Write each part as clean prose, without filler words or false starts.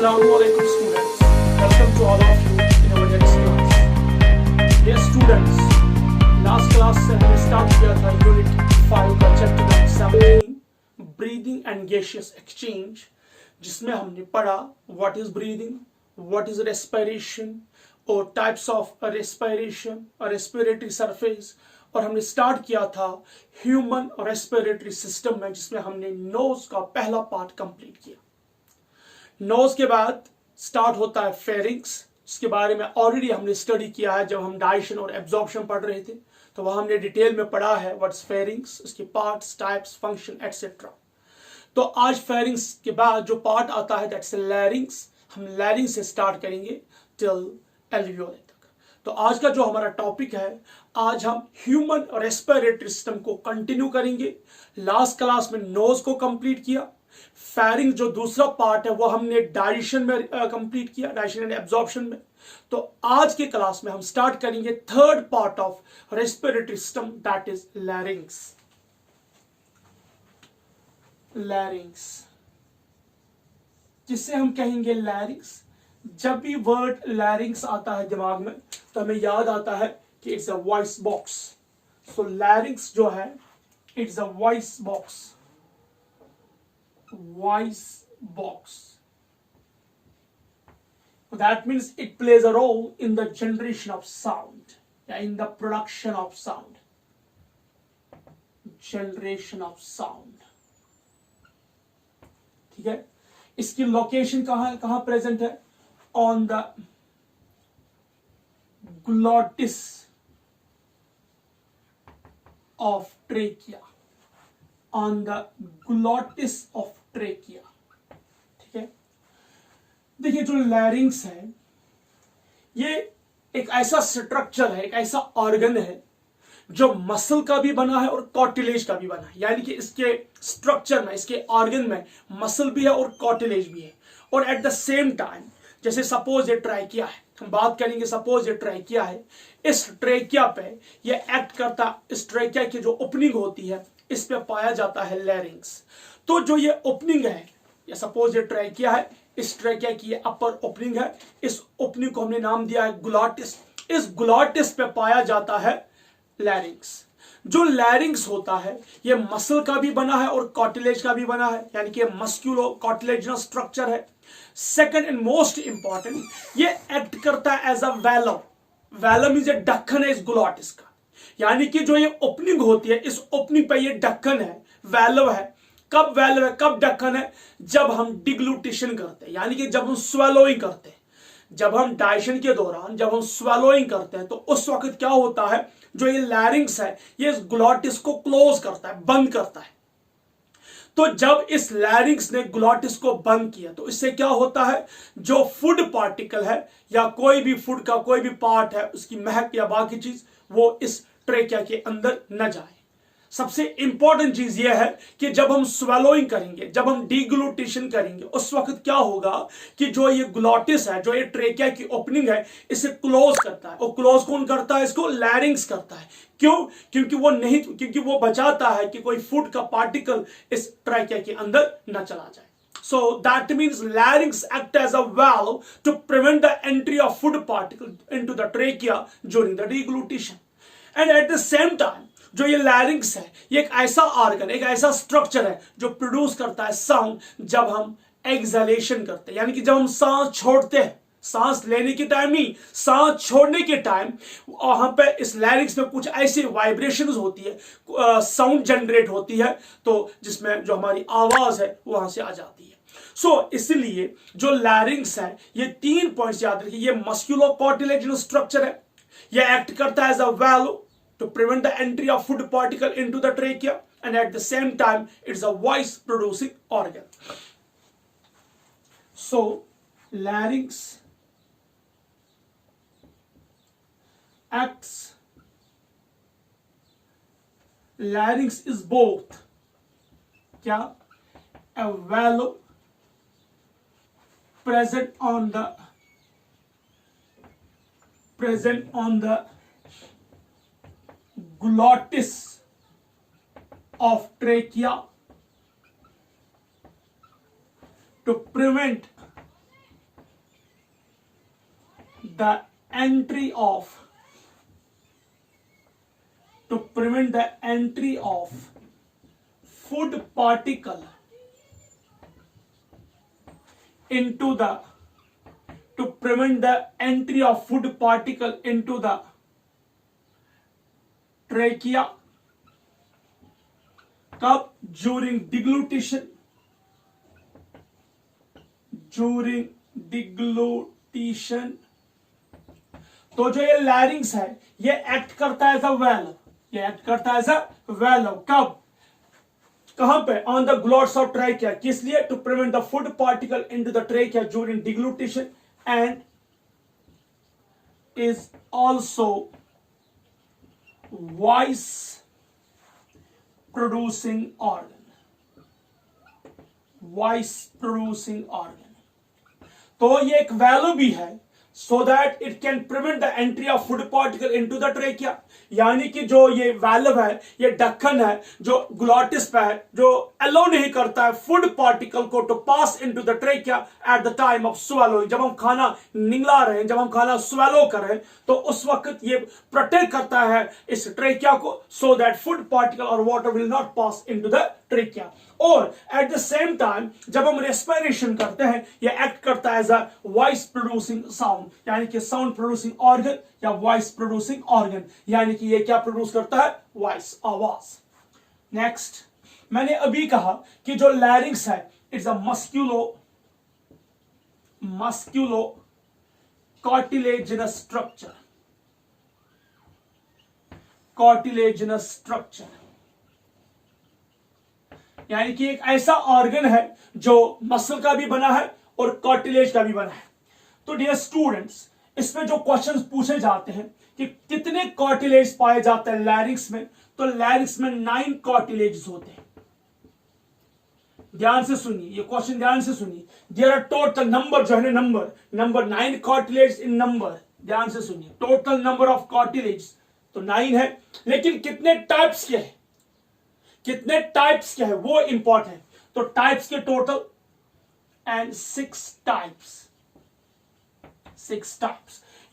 Assalamualaikum students. Welcome to all of you in our next class. Dear students, last class से हमने start किया था unit 5 का chapter number 17 breathing and gaseous exchange, जिसमें हमने पढ़ा what is breathing, what is respiration और types of respiration और रेस्पिरेटरी सरफेस। और हमने स्टार्ट किया था ह्यूमन रेस्पिरेटरी सिस्टम में, जिसमें हमने नोज का पहला पार्ट कंप्लीट किया। नोज के बाद स्टार्ट होता है फेरिंग्स, जिसके बारे में ऑलरेडी हमने स्टडी किया है जब हम डाइजेशन और एब्जॉर्प्शन पढ़ रहे थे, तो वह हमने डिटेल में पढ़ा है व्हाट्स फेरिंग्स, उसके पार्ट्स, टाइप्स, फंक्शन एटसेट्रा। तो आज फेरिंग्स के बाद जो पार्ट आता है दैट्स लैरिंग्स। हम लैरिंग्स से स्टार्ट करेंगे टिल एल्वियोले तक। तो आज का जो हमारा टॉपिक है, आज हम ह्यूमन रेस्पिरेटरी सिस्टम को कंटिन्यू करेंगे। लास्ट क्लास में नोज को कंप्लीट किया, फेरिंग जो दूसरा पार्ट है वो हमने डाइजेशन में कंप्लीट किया, डाइजेशन एंड एब्जॉर्प्शन में। तो आज के क्लास में हम स्टार्ट करेंगे third part of respiratory system that is लैरिंग्स। लैरिंग्स जिसे हम कहेंगे लैरिंग्स। जब भी वर्ड लैरिंग्स आता है दिमाग में तो हमें याद आता है कि इट्स अ वॉइस बॉक्स। सो लैरिंग्स जो है it's a voice box, voice box. That means it plays a role in the generation of sound, in the production of sound. Generation of sound. ठीक है, इसकी लोकेशन कहां प्रेजेंट है? On the glottis of trachea, on the glottis of trachea. ठीक है, देखिए जो लैरिंग्स है ये एक ऐसा स्ट्रक्चर है, एक ऐसा ऑर्गन है जो मसल का भी बना है और कार्टिलेज का भी बना है। यानी कि इसके स्ट्रक्चर में, इसके ऑर्गन में मसल भी है और कार्टिलेज भी है। और एट द सेम टाइम, जैसे सपोज ये ट्रैकिया है, हम बात करेंगे सपोज ये ट्रैकिया है, इस ट्रैकिया पे ये एक्ट करता, इस ट्रैकिया की जो ओपनिंग होती है इस पे पाया जाता है लैरिंग्स। तो जो ये ओपनिंग है, या सपोज ये ट्रैकिया है, इस ट्रैकिया की ये अपर ओपनिंग है, इस ओपनिंग को हमने नाम दिया है ग्लॉटिस। इस ग्लॉटिस पे पाया जाता है लैरिंग्स। जो लैरिंग्स होता है ये मसल का भी बना है और कार्टिलेज का भी बना है, यानी कि मस्क्यूलो कार्टिलेजिनस स्ट्रक्चर है। सेकंड एंड मोस्ट इंपॉर्टेंट, ये एक्ट करता है एज अ वैलम। वैलम इज ए ढक्कन है इस ग्लॉटिस का, यानी कि जो ये ओपनिंग होती है, इस ओपनिंग पे ये ढक्कन है, वैल्व है। कब वैल्व है, कब ढक्कन है? जब हम डिग्लूटिशन करते हैं, यानी कि जब हम स्वेलोइंग करते हैं, जब हम डाइजेशन के दौरान जब हम स्वेलोइंग करते हैं, तो उस वक्त क्या होता है, जो ये लैरिंग्स है ये इस ग्लॉटिस को क्लोज करता है, बंद करता है। तो जब इस लैरिंग्स ने ग्लॉटिस को बंद किया तो इससे क्या होता है, जो फूड पार्टिकल है या कोई भी फूड का कोई भी पार्ट है, उसकी महक या बाकी चीज, वो इस ट्रेकिया के अंदर न जाए। सबसे इंपॉर्टेंट चीज यह है कि जब हम स्वेलोइंग करेंगे, जब हम डिग्लूटिशन करेंगे, उस वक्त क्या होगा कि जो ये ग्लॉटिस है, जो ये ट्रेकिया की ओपनिंग है, इसे क्लोज करता है। और क्लोज कौन करता है? इसको लैरिंग्स करता है। क्यों? क्योंकि वो बचाता है कि कोई फूड का पार्टिकल इस ट्रेकिया के अंदर न चला जाए। So that means larynx act as a valve to prevent the entry of food particle into the trachea during the deglutition. And at the same time, जो ये लैरिंग्स है ये एक ऐसा ऑर्गन, एक ऐसा स्ट्रक्चर है जो प्रोड्यूस करता है साउंड जब हम एक्सहेलेशन करते हैं, यानी कि जब हम सांस छोड़ते हैं। सांस लेने के टाइम नहीं, सांस छोड़ने के टाइम वहां पे इस लैरिंग्स में कुछ ऐसी वाइब्रेशंस होती है, साउंड जनरेट होती है, तो जिसमें जो हमारी आवाज है वहां से आ जाती है। सो इसलिए जो लैरिंग्स है ये 3 पॉइंट्स याद रखिए। ये मस्क्यूलो कार्टिलेजिनस स्ट्रक्चर है, ये एक्ट करता है as a valve to prevent the entry of food particle into the trachea, and at the same time it's a voice producing organ. So larynx acts, larynx is both क्या, a valve present on the glottis of trachea to prevent the entry of food particle into the to prevent the entry of food particle into the trachea. कब? During deglutition. तो जो ये लैरिंग्स है ये act करता है as अ valve, कब? कहां पे? On the glottis of trachea. किस लिए? To prevent the food particle into the trachea during deglutition and is also voice producing organ. तो ये एक वैल्यू भी है so that it can prevent the entry of food particle into the trachea. यानी कि जो ये वैल्व है, ये ढक्कन है जो ग्लॉटिस पे है, जो अलाउ नहीं करता है फूड पार्टिकल को to pass into the trachea at the time of swallowing. जब हम खाना निगला रहे हैं, जब हम खाना स्वेलो कर रहे हैं, तो उस वक्त ये प्रोटेक्ट करता है इस ट्रेकिया को so that food particle or water will not pass into the trachea. और एट द सेम टाइम जब हम रेस्पिरेशन करते हैं, ये एक्ट करता है as a voice producing sound, यानी कि साउंड प्रोड्यूसिंग ऑर्गन या वॉइस प्रोड्यूसिंग ऑर्गन. यानी कि ये क्या प्रोड्यूस करता है? वॉइस, आवाज. नेक्स्ट, मैंने अभी कहा कि जो लैरिंग्स है it's a musculo cartilaginous structure. यानी कि एक ऐसा ऑर्गन है जो मसल का भी बना है और कार्टिलेज का भी बना है. तो डियर स्टूडेंट्स, इसमें जो क्वेश्चंस पूछे जाते हैं कि कितने कार्टिलेज पाए जाते हैं लैरिंग्स में, तो लैरिंग्स में 9 कार्टिलेज होते हैं. ध्यान से सुनिए, ये क्वेश्चन ध्यान से सुनिए. देयर आर टोटल नंबर जो है ना, नंबर 9 कार्टिलेज इन नंबर. ध्यान से सुनिए, टोटल नंबर ऑफ कार्टिलेज तो 9 है, लेकिन कितने टाइप्स के हैं, वो इंपॉर्टेंट है. तो टाइप्स के टोटल एंड 6 टाइप्स.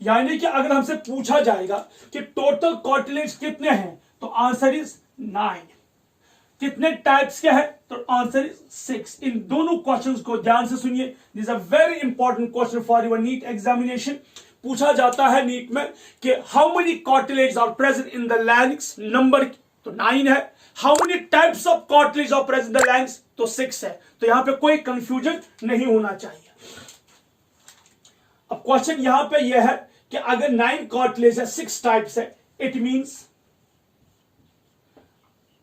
यानी कि अगर हमसे पूछा जाएगा कि टोटल कार्टिलेज कितने हैं, तो आंसर इज 9. कितने टाइप्स के हैं, तो आंसर इज 6. इन दोनों क्वेश्चंस को ध्यान से सुनिए. This a very important question for your NEET examination. पूछा जाता है नीट में कि how many cartilage are present in the larynx. Number तो 9 है. How many types of cartilage are present in the larynx, तो 6 है. तो यहां पे कोई कंफ्यूजन नहीं होना चाहिए. अब क्वेश्चन यहां पे यह है कि अगर 9 कार्टिलेज है, 6 टाइप्स है, it means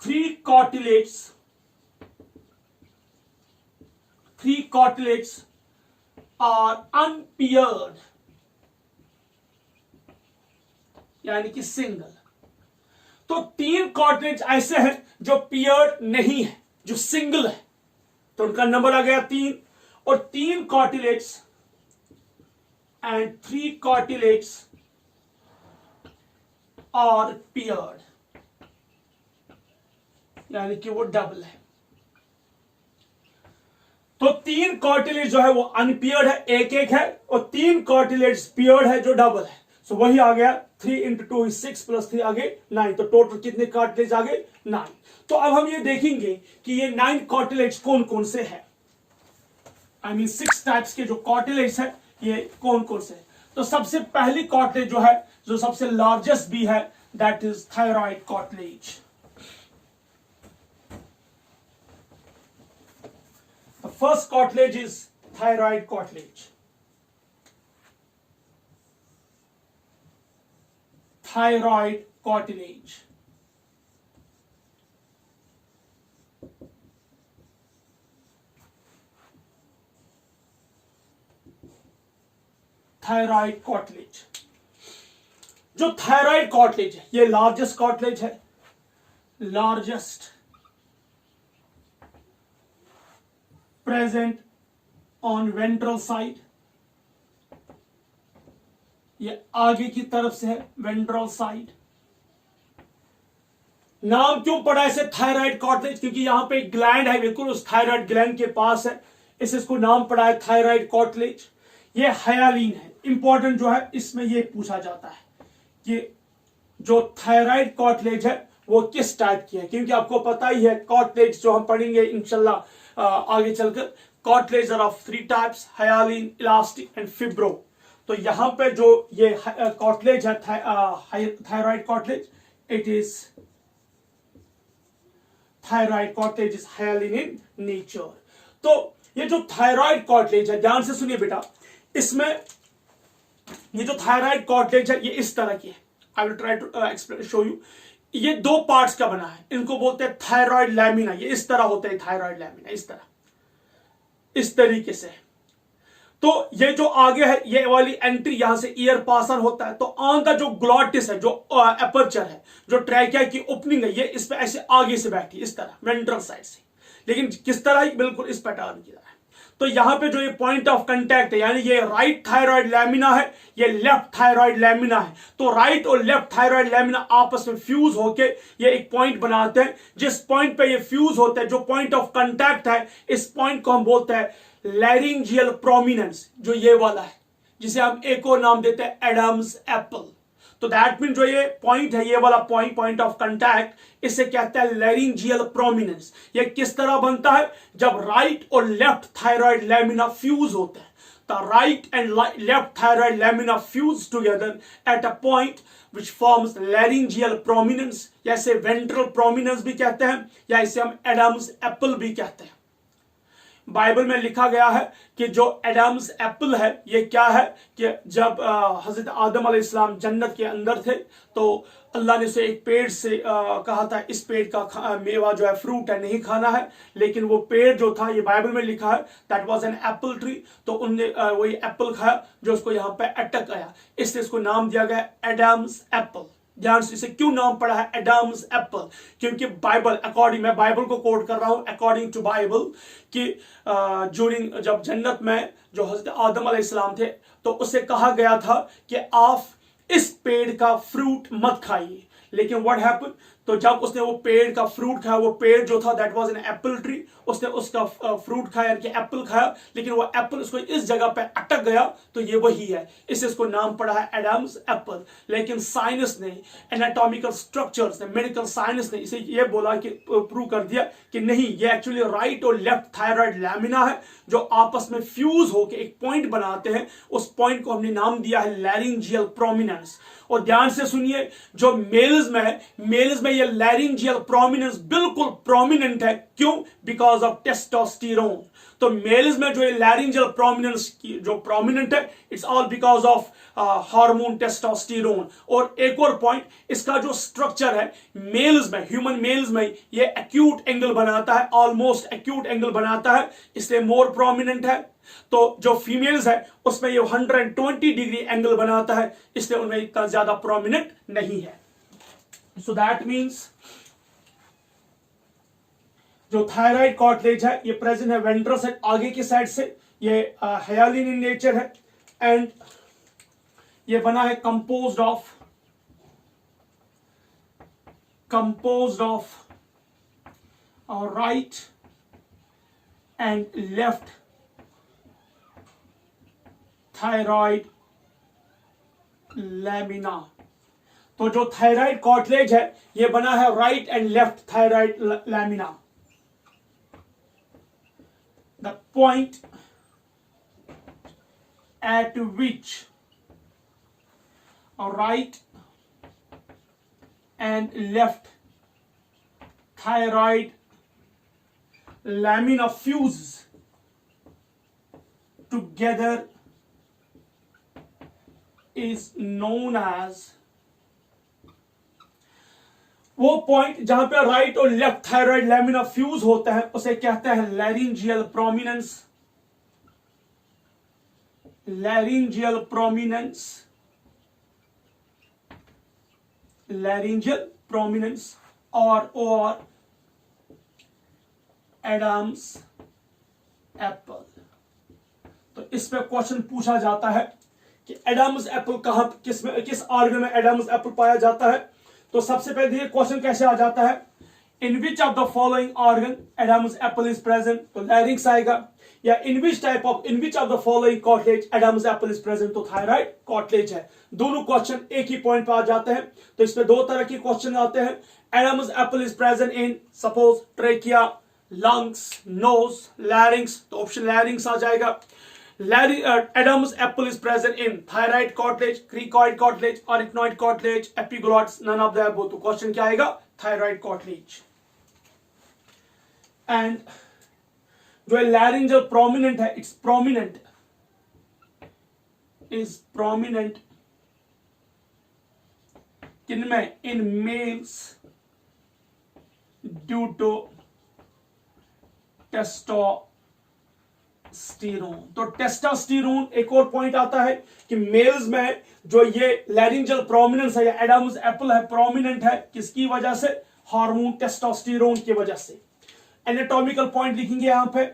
3 cartilage are unpaired, यानी कि सिंगल. तो 3 कार्टिलेज ऐसे हैं जो पियर्ड नहीं है, जो सिंगल है, तो उनका नंबर आ गया 3. और 3 cartilage and 3 cartilage are paired, यानी कि वो डबल है. तो 3 कार्टिलेज जो है वो अनपियर्ड है, एक है, और 3 कार्टिलेज पियर्ड है जो डबल है. सो वही आ गया 3 into 2 is 6 plus 3 आ गए 9. तो टोटल कितने कार्टिलेज आ गए? 9. तो अब हम ये देखेंगे कि ये 9 कार्टिलेज कौन कौन से है. I mean 6 टाइप्स के जो कार्टिलेज है ये कौन कौन से. तो सबसे पहली कार्टिलेज जो है, जो सबसे लार्जेस्ट भी है, that is thyroid cartilage. The first cartilage is thyroid cartilage. Thyroid cartilage. Thyroid cartilage. जो थायराइड कार्टिलेज है ये लार्जेस्ट कार्टिलेज है, largest present on ventral side. ये आगे की तरफ से है, वेंट्रल साइड. नाम क्यों पड़ा इसे थायराइड कार्टिलेज? क्योंकि यहां पे एक ग्लैंड है, बिल्कुल उस थायराइड ग्लैंड के पास है, इसको नाम पड़ा है थायराइड कार्टिलेज. ये हायालिन है, इंपॉर्टेंट जो है इसमें ये पूछा जाता है कि जो थायराइड कार्टिलेज है वो किस टाइप की है, क्योंकि आपको पता ही है कार्टिलेज जो हम पढ़ेंगे इंशाल्लाह आगे चलकर, cartilage are of 3 types, hyaline, elastic and fibro. तो यहां पे जो ये कार्टिलेज है thyroid cartilage, it is thyroid cartilage is hyaline in nature. तो ये जो थायराइड कार्टिलेज है, ध्यान से सुनिए बेटा, इसमें ये जो थायराइड कार्टिलेज है ये इस तरह की है। I will try to explain show you. ये 2 पार्ट्स का बना है, इनको बोलते हैं थायराइड लैमिना। ये इस तरह होते हैं थायराइड लैमिना, इस तरह, इस तरीके से। तो ये जो आगे है ये वाली एंट्री, यहां से ईयर पास ऑन होता है, तो आंख का जो ग्लॉटिस है, जो अपर्चर है, जो ट्रैकिया की ओपनिंग है, ये इस पे ऐसे आगे से बैठी इस तरह वेंट्रल साइड से, लेकिन किस तरह ही, बिल्कुल इस पैटर्न की तरह। तो यहां पे जो ये पॉइंट ऑफ कांटेक्ट है, यानी ये राइट थायराइड लैमिना है, ये लेफ्ट थायराइड लैमिना है। तो राइट और लेफ्ट थायराइड लैमिना आपस में फ्यूज होके ये एक पॉइंट बनाते हैं। जिस पॉइंट पे ये फ्यूज होते हैं, जो पॉइंट ऑफ कांटेक्ट है, इस पॉइंट को हम बोलते हैं लैरिंजियल प्रोमिनेंस, जो ये वाला है, जिसे हम एक और नाम देते हैं एडम्स एप्पल। तो दैट मीन जो ये पॉइंट है, ये वाला पॉइंट ऑफ कांटेक्ट, इसे कहते हैं लैरिंजियल प्रोमिनेंस। ये किस तरह बनता है? जब राइट और लेफ्ट थायराइड लैमिना फ्यूज होते हैं। The right and left thyroid lamina fuse together at a point which forms laryngeal prominence, या इसे ventral prominence भी कहते हैं, या इसे हम एडम्स एप्पल भी कहते हैं। बाइबल में लिखा गया है कि जो एडम्स एप्पल है ये क्या है कि जब हजरत आदम अलैहिस्सलाम जन्नत के अंदर थे, तो अल्लाह ने उसे एक पेड़ से कहा था इस पेड़ का मेवा जो है, फ्रूट है, नहीं खाना है। लेकिन वो पेड़ जो था, ये बाइबल में लिखा है, that was an apple tree. तो उनने वही एप्पल खाया जो उसको यहाँ पे अटक आया, इसलिए इसको नाम दिया गया एडम्स एप्पल। ध्यान से, इसे क्यों नाम पड़ा है एडम्स एप्पल? क्योंकि बाइबल अकॉर्डिंग, मैं बाइबल को कोट कर रहा हूं, अकॉर्डिंग टू बाइबल, कि ड्यूरिंग जब जन्नत में जो हजरत आदम अलैहिस्सलाम थे, तो उससे कहा गया था कि आप इस पेड़ का फ्रूट मत खाइए। लेकिन व्हाट हैपेंड, तो जब उसने वो पेड़ का फ्रूट खाया, वो पेड़ जो था that was an apple tree, उसने उसका फ्रूट खाया, यानी कि एप्पल खाया, लेकिन वो एप्पल उसको इस जगह पे अटक गया, तो ये वही है, इससे इसको नाम पड़ा है एडम्स एप्पल। लेकिन साइंस ने, एनाटॉमिकल स्ट्रक्चर्स ने, मेडिकल साइंस ने इसे ये बोला कि प्रूव कर दिया कि नहीं, ये एक्चुअली राइट और लेफ्ट थायराइड लैमिना है जो आपस में फ्यूज होकर एक पॉइंट बनाते हैं। उस पॉइंट को हमने नाम दिया है लैरिंजियल प्रोमिनेंस। और ध्यान से सुनिए, जो मेल्स में है, मेल्स में ये लैरिंजियल प्रोमिनेंस बिल्कुल प्रोमिनेंट है। क्यों? Because of testosterone. तो मेल्स में जो ये लैरिंजियल प्रोमिनेंस की जो प्रोमिनेंट है, it's all because of hormone testosterone. और एक और पॉइंट, इसका जो स्ट्रक्चर है मेल्स में, ह्यूमन मेल्स में, ये एक्यूट एंगल बनाता है, ऑलमोस्ट एक्यूट एंगल बनाता है, इसलिए मोर प्रोमिनेंट है। तो जो फीमेल्स है उसमें ये 120 डिग्री एंगल बनाता है, इसलिए उनमें इतना ज्यादा प्रोमिनेंट नहीं है। सो दैट मीन्स जो थायराइड कार्टिलेज है ये प्रेजेंट है वेंट्रल साइड, आगे की साइड से। ये हाइलाइन इन नेचर है एंड ये बना है composed of right and left thyroid lamina. तो जो थायराइड कार्टिलेज है ये बना है right and left thyroid lamina. The point at which right and left thyroid lamina fuse together is known as, वो पॉइंट जहां पे राइट और लेफ्ट थायराइड लैमिना फ्यूज होता है उसे कहते हैं लैरिंजियल प्रोमिनेंस। लैरिंजियल प्रोमिनेंस और एडम्स एप्पल। तो इस पे क्वेश्चन पूछा जाता है कि एडम्स एप्पल कहां, किस ऑर्गन में एडम्स एप्पल पाया जाता है। तो सबसे पहले देखिए क्वेश्चन कैसे आ जाता है। In which of the following organ Adam's apple is present, तो लैरिंक्स आएगा, या in which of the following cartilage Adam's apple is present, तो थायराइड कॉटलेज है। दोनों क्वेश्चन एक ही पॉइंट पर आ जाते हैं, तो इसमें दो तरह के क्वेश्चन आते हैं। Adam's apple is present in suppose trachea, lungs, nose, larynx, तो ऑप्शन लैरिंक्स आ जाएगा। Adam's apple is present in thyroid cartilage, cricoid cartilage, arytenoid cartilage, epiglottis, none of the above, तो क्वेश्चन क्या आएगा, thyroid cartilage। एंड जो laryngeal prominent है, it's prominent, is prominent किनमें, in males due to testosterone, तो testosterone एक और point आता है कि मेल्स में जो ये लैरिंजल प्रोमिनेंस है या एडामस एप्पल है, प्रोमिनेंट है किसकी वजह से, हार्मोन टेस्टोस्टेरोन की वजह से। एनाटॉमिकल पॉइंट लिखेंगे यहां पे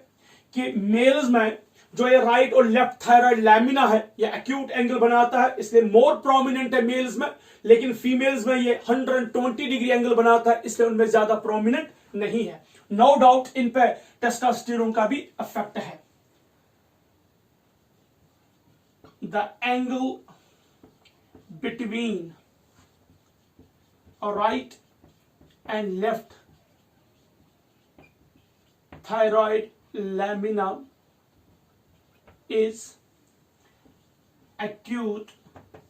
कि मेल्स में जो ये राइट और लेफ्ट थायराइड लैमिना है ये एक्यूट एंगल बनाता है, इसलिए मोर प्रोमिनेंट है मेल्स में, लेकिन फीमेल्स में ये 120 डिग्री एंगल बनाता है, इसलिए उनमें ज्यादा प्रोमिनेंट नहीं है। नो डाउट इन पे टेस्टोस्टेरोन का भी इफेक्ट है। The angle between right and left thyroid lamina is acute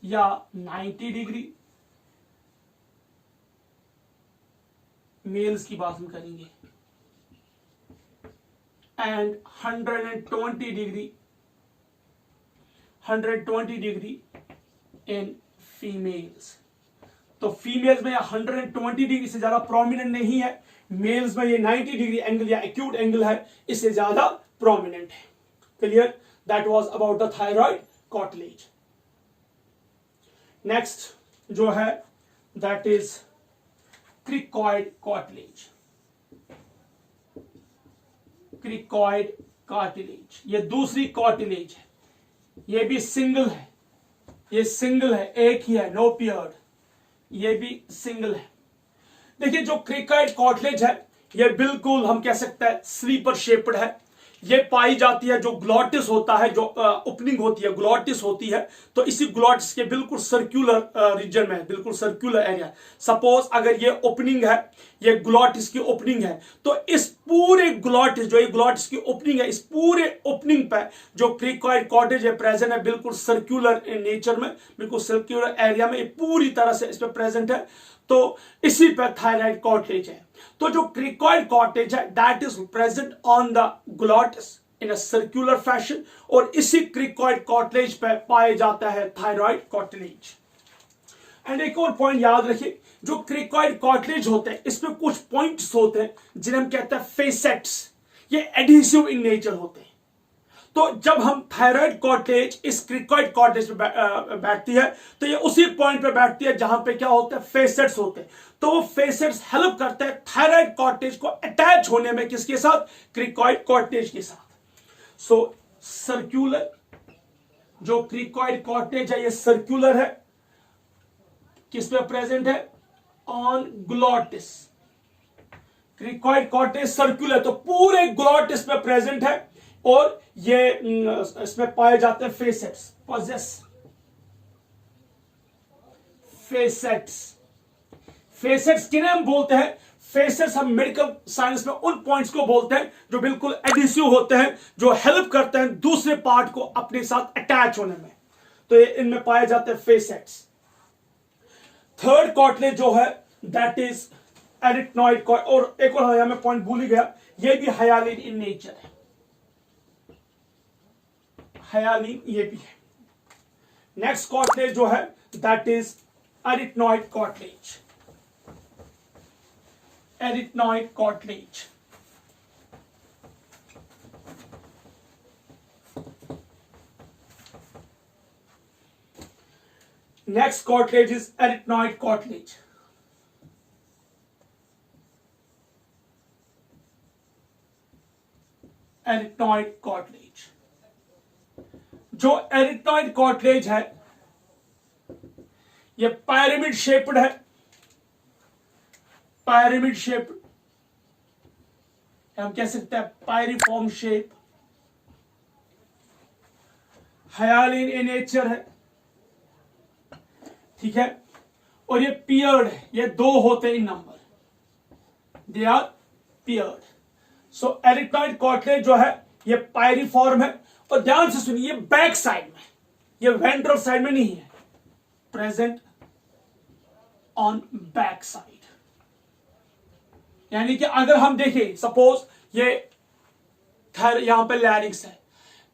या 90 डिग्री, मेल्स की बात हम करेंगे, एंड 120 डिग्री इन फीमेल्स, तो फीमेल्स में 120 डिग्री से ज्यादा प्रोमिनेंट नहीं है, मेल्स में ये 90 डिग्री एंगल या एक्यूट एंगल है, इससे ज्यादा प्रोमिनेंट है। Clear, that was about the thyroid cartilage. Next जो है that is cricoid cartilage. Cricoid cartilage ये दूसरी कार्टिलेज है, ये भी सिंगल है, ये सिंगल है, एक ही है, नो पेयर्ड, ये भी सिंगल है। देखिए जो क्रिकॉइड कार्टिलेज है ये बिल्कुल हम कह सकते हैं स्लीपर शेप्ड है, ये पाई जाती है जो ग्लॉटिस होता है, जो ओपनिंग होती है ग्लॉटिस होती है, तो इसी ग्लॉटिस के बिल्कुल सर्कुलर रीजन में, बिल्कुल सर्कुलर एरिया। सपोज अगर ये ओपनिंग है, ये ग्लॉटिस की ओपनिंग है, तो इस पूरे ग्लॉटिस, जो ये ग्लॉटिस की ओपनिंग है, इस पूरे ओपनिंग पे जो क्रिकॉइड कार्टिलेज है प्रेजेंट है, बिल्कुल सर्कुलर इन नेचर में, बिल्कुल सर्कुलर एरिया में, पूरी तरह से इस पे प्रेजेंट है, तो इसी पे थायराइड कार्टिलेज है। तो जो क्रिकॉइड कार्टिलेज है that is present on the glottis in a circular fashion, और इसी क्रिकॉइड कार्टिलेज पे पाए जाता है थायराइड कार्टिलेज। एंड एक और पॉइंट याद रखिए, जो क्रिकॉइड कार्टिलेज होते हैं इसमें कुछ पॉइंट्स होते हैं जिन्हें हम कहते हैं फेसेट्स, ये एडहेसिव इन नेचर होते हैं। तो जब हम थायराइड कार्टिलेज इस क्रिकॉइड कार्टिलेज पे बैठती है, तो ये उसी पॉइंट पे बैठती है जहां पे क्या होता है, फेसेट्स होते हैं, तो वो फेसेट्स हेल्प करते हैं थायराइड कार्टिलेज को अटैच होने में, किसके साथ, क्रिकॉइड कार्टिलेज के साथ। सो सर्कुलर जो क्रिकॉइड कार्टिलेज है ये सर्कुलर है, किस पे प्रेजेंट है, on glottis. Cricoid cartilage circular, तो पूरे ग्लॉटिस पे प्रेजेंट है, और ये इसमें पाए जाते हैं फेसेट्स, पॉजेस फेसेट्स। फेसेट्स किन्हें हम बोलते हैं, फेसेट्स हम मेडिकल साइंस में उन पॉइंट्स को बोलते हैं जो बिल्कुल एडहेसिव होते हैं, जो हेल्प करते हैं दूसरे पार्ट को अपने साथ अटैच होने में, तो ये इनमें पाए जाते हैं फेसेट्स। थर्ड कार्टिलेज जो है दैट इज एरिथनॉइड, और एक और हमें पॉइंट भूल ही गया, ये भी हाइलाइन इन नेचर है, हाइलाइन ये भी है। नेक्स्ट कार्टिलेज जो है that is arytenoid cartilage. Arytenoid cartilage next cartilage is arytenoid cartilage. Arytenoid cartilage, जो एरिथनॉइड कार्टिलेज है ये पिरामिड शेप्ड है, पिरामिड शेप्ड, हम कह सकते हैं pyriform shape, hyaline in nature है, ठीक है, और ये पियर्ड है, ये दो होते हैं in number, they are paired. So arytenoid cartilage जो है ये पायरिफॉर्म है, और ध्यान से सुनिए ये बैक साइड में, ये वेंट्रल साइड में नहीं है, प्रेजेंट ऑन बैक साइड। यानी कि अगर हम देखें सपोज ये यहां पे लैरिंक्स है,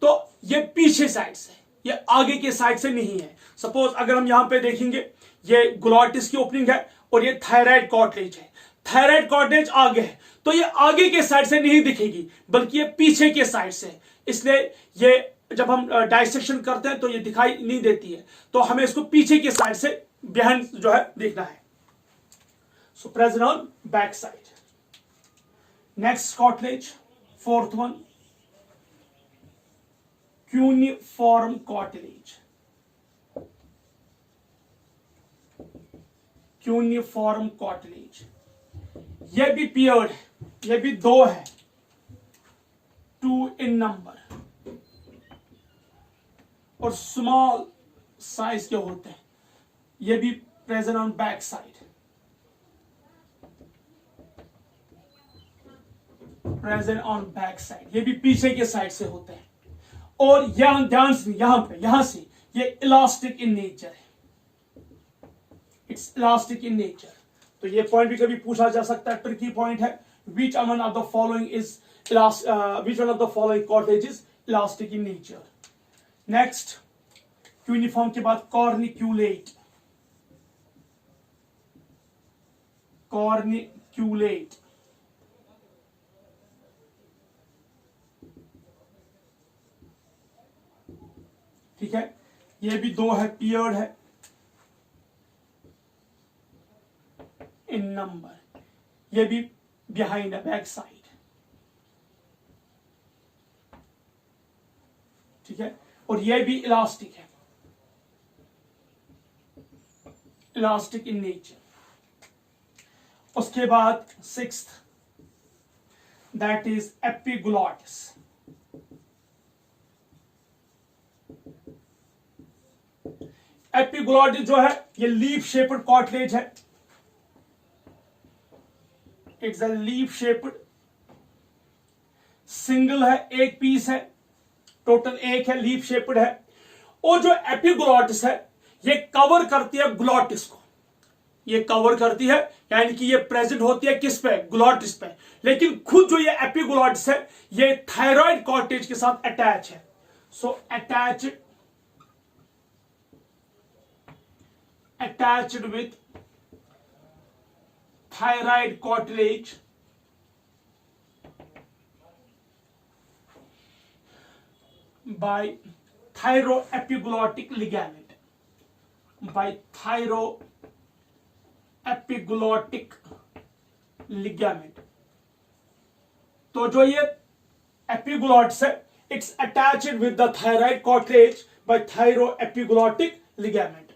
तो ये पीछे साइड से, ये आगे के साइड से नहीं है। सपोज अगर हम यहां पे देखेंगे ये ग्लोटिस की ओपनिंग है और ये थायराइड कार्टिलेज है, थायराइड कार्टिलेज आगे है, तो ये आगे के साइड से नहीं दिखेगी बल्कि ये पीछे के साइड से, इसलिए ये जब हम डाइसेक्शन करते हैं तो ये दिखाई नहीं देती है, तो हमें इसको पीछे के साइड से बिहाइंड जो है देखना है। सो present on back side. Next cartilage, fourth one, cuneiform cartilage. Cuneiform cartilage ये भी पियर्ड है, ये भी दो है, 2 इन नंबर, और स्मॉल साइज के होते हैं, ये भी present on back side, present on back side, ये भी पीछे के साइड से होते हैं। और यहां ध्यान से, यहां से ये इलास्टिक इन नेचर है, इट्स इलास्टिक इन नेचर। तो ये पॉइंट भी कभी पूछा जा सकता है, ट्रिकी पॉइंट है। Which one of the following is which one of the following cartilage is elastic in nature. Next, cuneiform के बाद कॉर्निक्यूलेट। कॉर्निक्यूलेट ठीक है, ये भी दो है, पियर्ड है इन नंबर, ये भी बिहाइंड है, बैक साइड, ठीक है, और ये भी इलास्टिक है, इलास्टिक इन नेचर। उसके बाद sixth, that is epiglottis. Epiglottis जो है ये लीफ शेप्ड कार्टिलेज है, it's a leaf shaped, single है, एक पीस है, टोटल एक है, लीफ शेप्ड है। और जो एपिग्लॉटिस है ये कवर करती है ग्लॉटिस को, ये कवर करती है, यानी कि ये प्रेजेंट होती है किस पे, ग्लॉटिस पे, लेकिन खुद जो ये एपिग्लॉटिस है ये थायराइड कार्टिलेज के साथ अटैच है। सो attached with thyroid cartilage by thyroepiglottic ligament, by thyroepiglottic ligament। तो जो ये एपिग्लॉटिस है it's attached with the thyroid cartilage by thyroepiglottic ligament।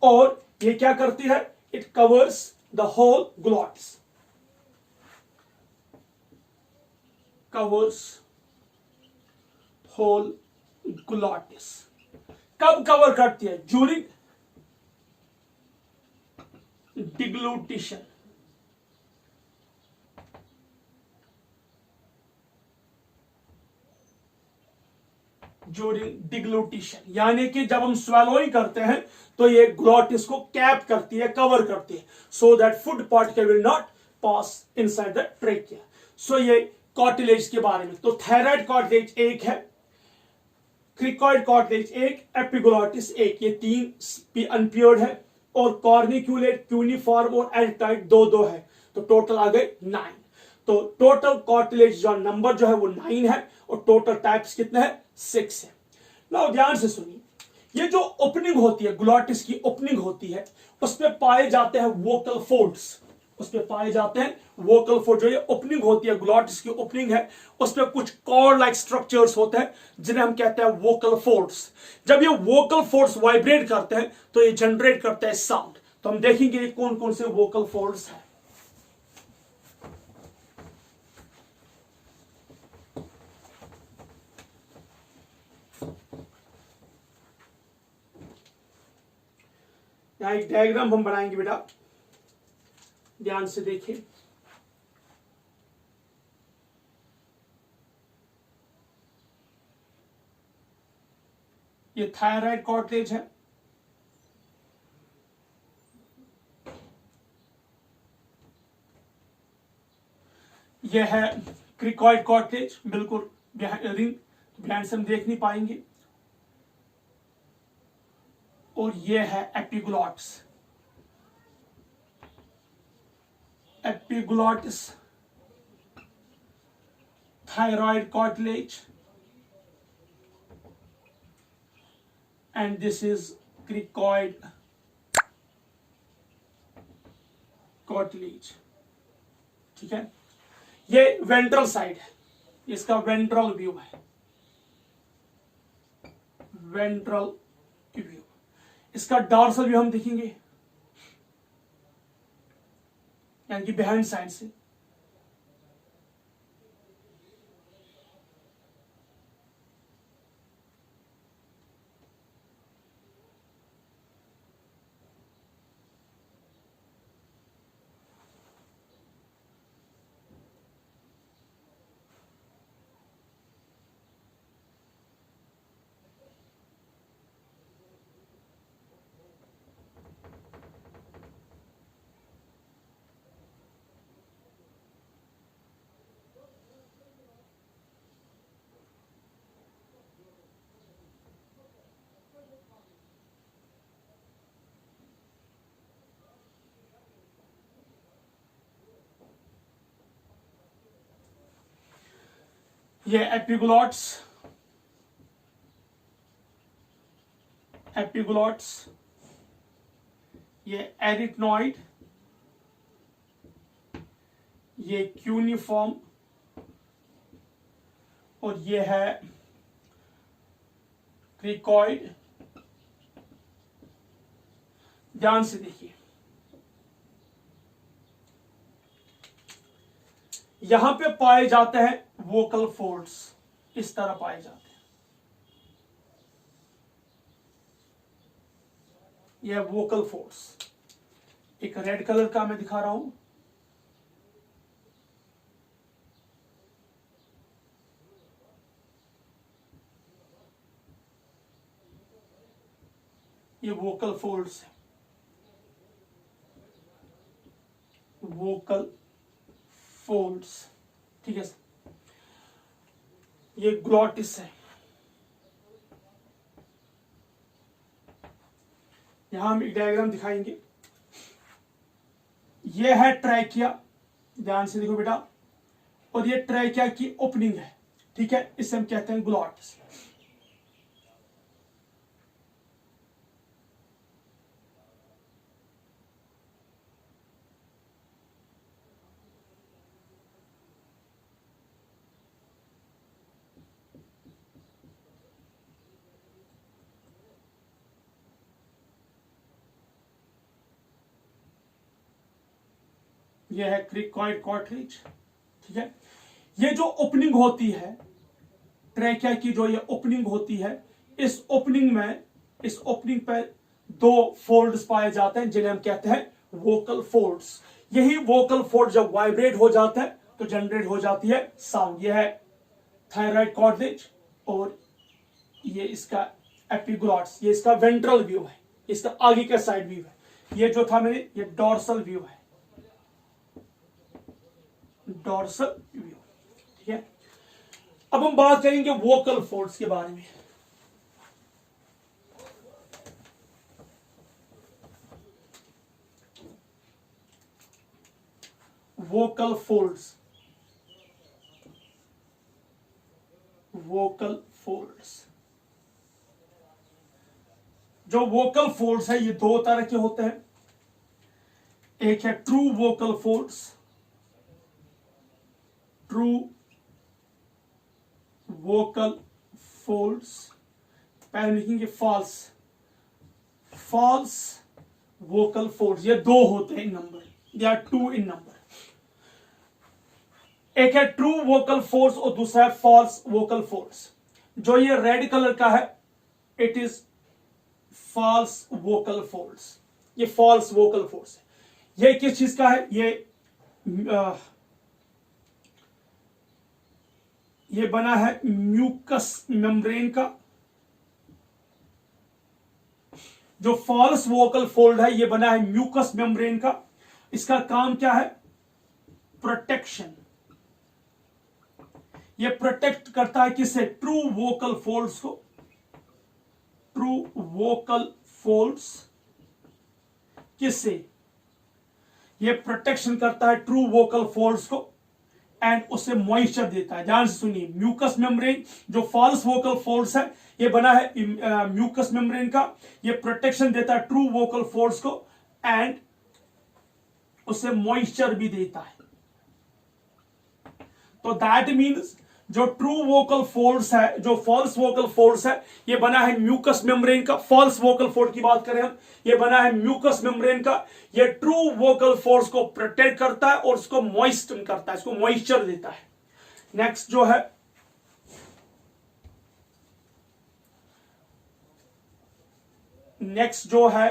और ये क्या करती है, it covers the whole glottis, covers whole glottis. कब कवर करती है, ड्यूरिंग डिग्लूटिशन, ड्यूरिंग डिग्लूटिशन, यानी कि जब हम स्वेलोइंग करते हैं तो ये ग्लॉटिस को कैप करती है, कवर करती है, so that food particle will not pass inside the trachea. So ये कार्टिलेज के बारे में। तो थायराइड कार्टिलेज एक है, क्रिकॉइड कार्टिलेज एक, एपिग्लॉटिस एक, ये तीन अनपियर्ड है, और कॉर्निक्यूलेट, क्यूनिफॉर्म और एरिक्नॉइड दो दो है, तो टोटल आ गए 9। तो टोटल कार्टिलेज जो नंबर जो है वो 9 है, और टोटल टाइप्स कितने हैं, 6 है। नाउ ध्यान से सुनिए, ये जो ओपनिंग होती है, ग्लॉटिस की ओपनिंग होती है, उसमें पाए जाते हैं वोकल फोल्ड्स, उसमें पाए जाते हैं वोकल फोल्ड। जो ये ओपनिंग होती है, ग्लॉटिस की ओपनिंग है, उसमें कुछ कॉर्ड लाइक स्ट्रक्चर्स होते हैं जिन्हें हम कहते हैं वोकल फोल्ड्स। जब ये वोकल फोल्ड्स वाइब्रेट करते हैं तो ये जनरेट करते हैं साउंड। तो हम देखेंगे ये कौन कौन से वोकल फोल्ड्स हैं। यहां एक डायग्राम हम बनाएंगे बेटा, ध्यान से देखिए। ये थायराइड कॉर्टेज है, यह है क्रिकॉइड कॉर्टेज, बिल्कुल रिंग बिहाइंड से हम देख नहीं पाएंगे, और यह है epiglottis, epiglottis, thyroid cartilage, and this is cricoid cartilage। ठीक है, ये वेंट्रल साइड है, इसका वेंट्रल व्यू है, वेंट्रल व्यू। इसका डॉर्सल व्यू हम देखेंगे, यानी कि बिहाइंड साइड से। ये एपिग्लॉट्स, एपिग्लॉट्स, ये एरिथनॉइड, ये क्यूनिफॉर्म, और ये है क्रिकॉइड। ध्यान से देखिए, यहां पे पाए जाते हैं वोकल फोल्ड्स, इस तरह पाए जाते हैं। यह वोकल फोल्ड्स, एक रेड कलर का मैं दिखा रहा हूं, ये वोकल फोल्ड्स है, वोकल फोल्ड्स। ठीक है, ये ग्लॉटिस है, यहां हम एक डायग्राम दिखाएंगे। ये है ट्रैकिया, ध्यान से देखो बेटा, और ये ट्रैकिया की ओपनिंग है। ठीक है, इसे हम कहते हैं ग्लॉटिस। यह है क्रिकॉइड कार्टिलेज। ठीक है, ये जो ओपनिंग होती है ट्रैकिया की, जो ये ओपनिंग होती है, इस ओपनिंग में, इस ओपनिंग पर दो फोल्ड्स पाए जाते हैं, जिन्हें हम कहते हैं वोकल फोल्ड्स। यही वोकल फोल्ड जब वाइब्रेट हो जाता है तो जनरेट हो जाती है साउंड। यह है थायराइड कार्टिलेज, और ये इसका एपिग्लॉट्स, ये इसका वेंट्रल व्यू है, इसका आगे का साइड व्यू है। ये जो था मेरे, ये डॉर्सल व्यू है, डॉर्सल व्यू। ठीक है, अब हम बात करेंगे वोकल फोल्ड्स के बारे में। वोकल फोल्ड्स, वोकल फोल्ड्स, जो वोकल फोल्ड्स है ये दो तरह के होते हैं। एक है true vocal folds, true vocal folds, पहले लिखेंगे फॉल्स, फॉल्स वोकल फोल्ड्स। ये दो होते हैं in number, they are two in number. एक है ट्रू वोकल फोल्ड्स और दूसरा है फॉल्स वोकल फोल्ड्स। जो ये रेड कलर का है, it is false vocal folds, ये फॉल्स वोकल फोर्स है। ये किस चीज का है? ये बना है म्यूकस मेम्ब्रेन का। जो फॉल्स वोकल फोल्ड है ये बना है म्यूकस मेम्ब्रेन का। इसका काम क्या है? प्रोटेक्शन। ये प्रोटेक्ट करता है किससे? ट्रू वोकल फोल्ड्स को। ट्रू वोकल फोल्ड्स किससे? ये प्रोटेक्शन करता है ट्रू वोकल फोल्ड्स को एंड उससे मॉइस्चर देता है। ध्यान से सुनिए, म्यूकस मेम्ब्रेन जो फॉल्स वोकल फोल्ड्स है ये बना है म्यूकस मेम्ब्रेन का। ये प्रोटेक्शन देता है ट्रू वोकल फोल्ड्स को एंड उससे मॉइस्चर भी देता है। तो दैट मीन्स जो ट्रू वोकल फोल्ड्स है, जो फॉल्स वोकल फोल्ड्स है, ये बना है म्यूकस मेम्ब्रेन का। फॉल्स वोकल फोल्ड की बात करें हम, ये बना है म्यूकस मेम्ब्रेन का। ये ट्रू वोकल फोल्ड्स को प्रोटेक्ट करता है और उसको मॉइस्चर करता है, इसको मॉइस्चर देता है। नेक्स्ट जो है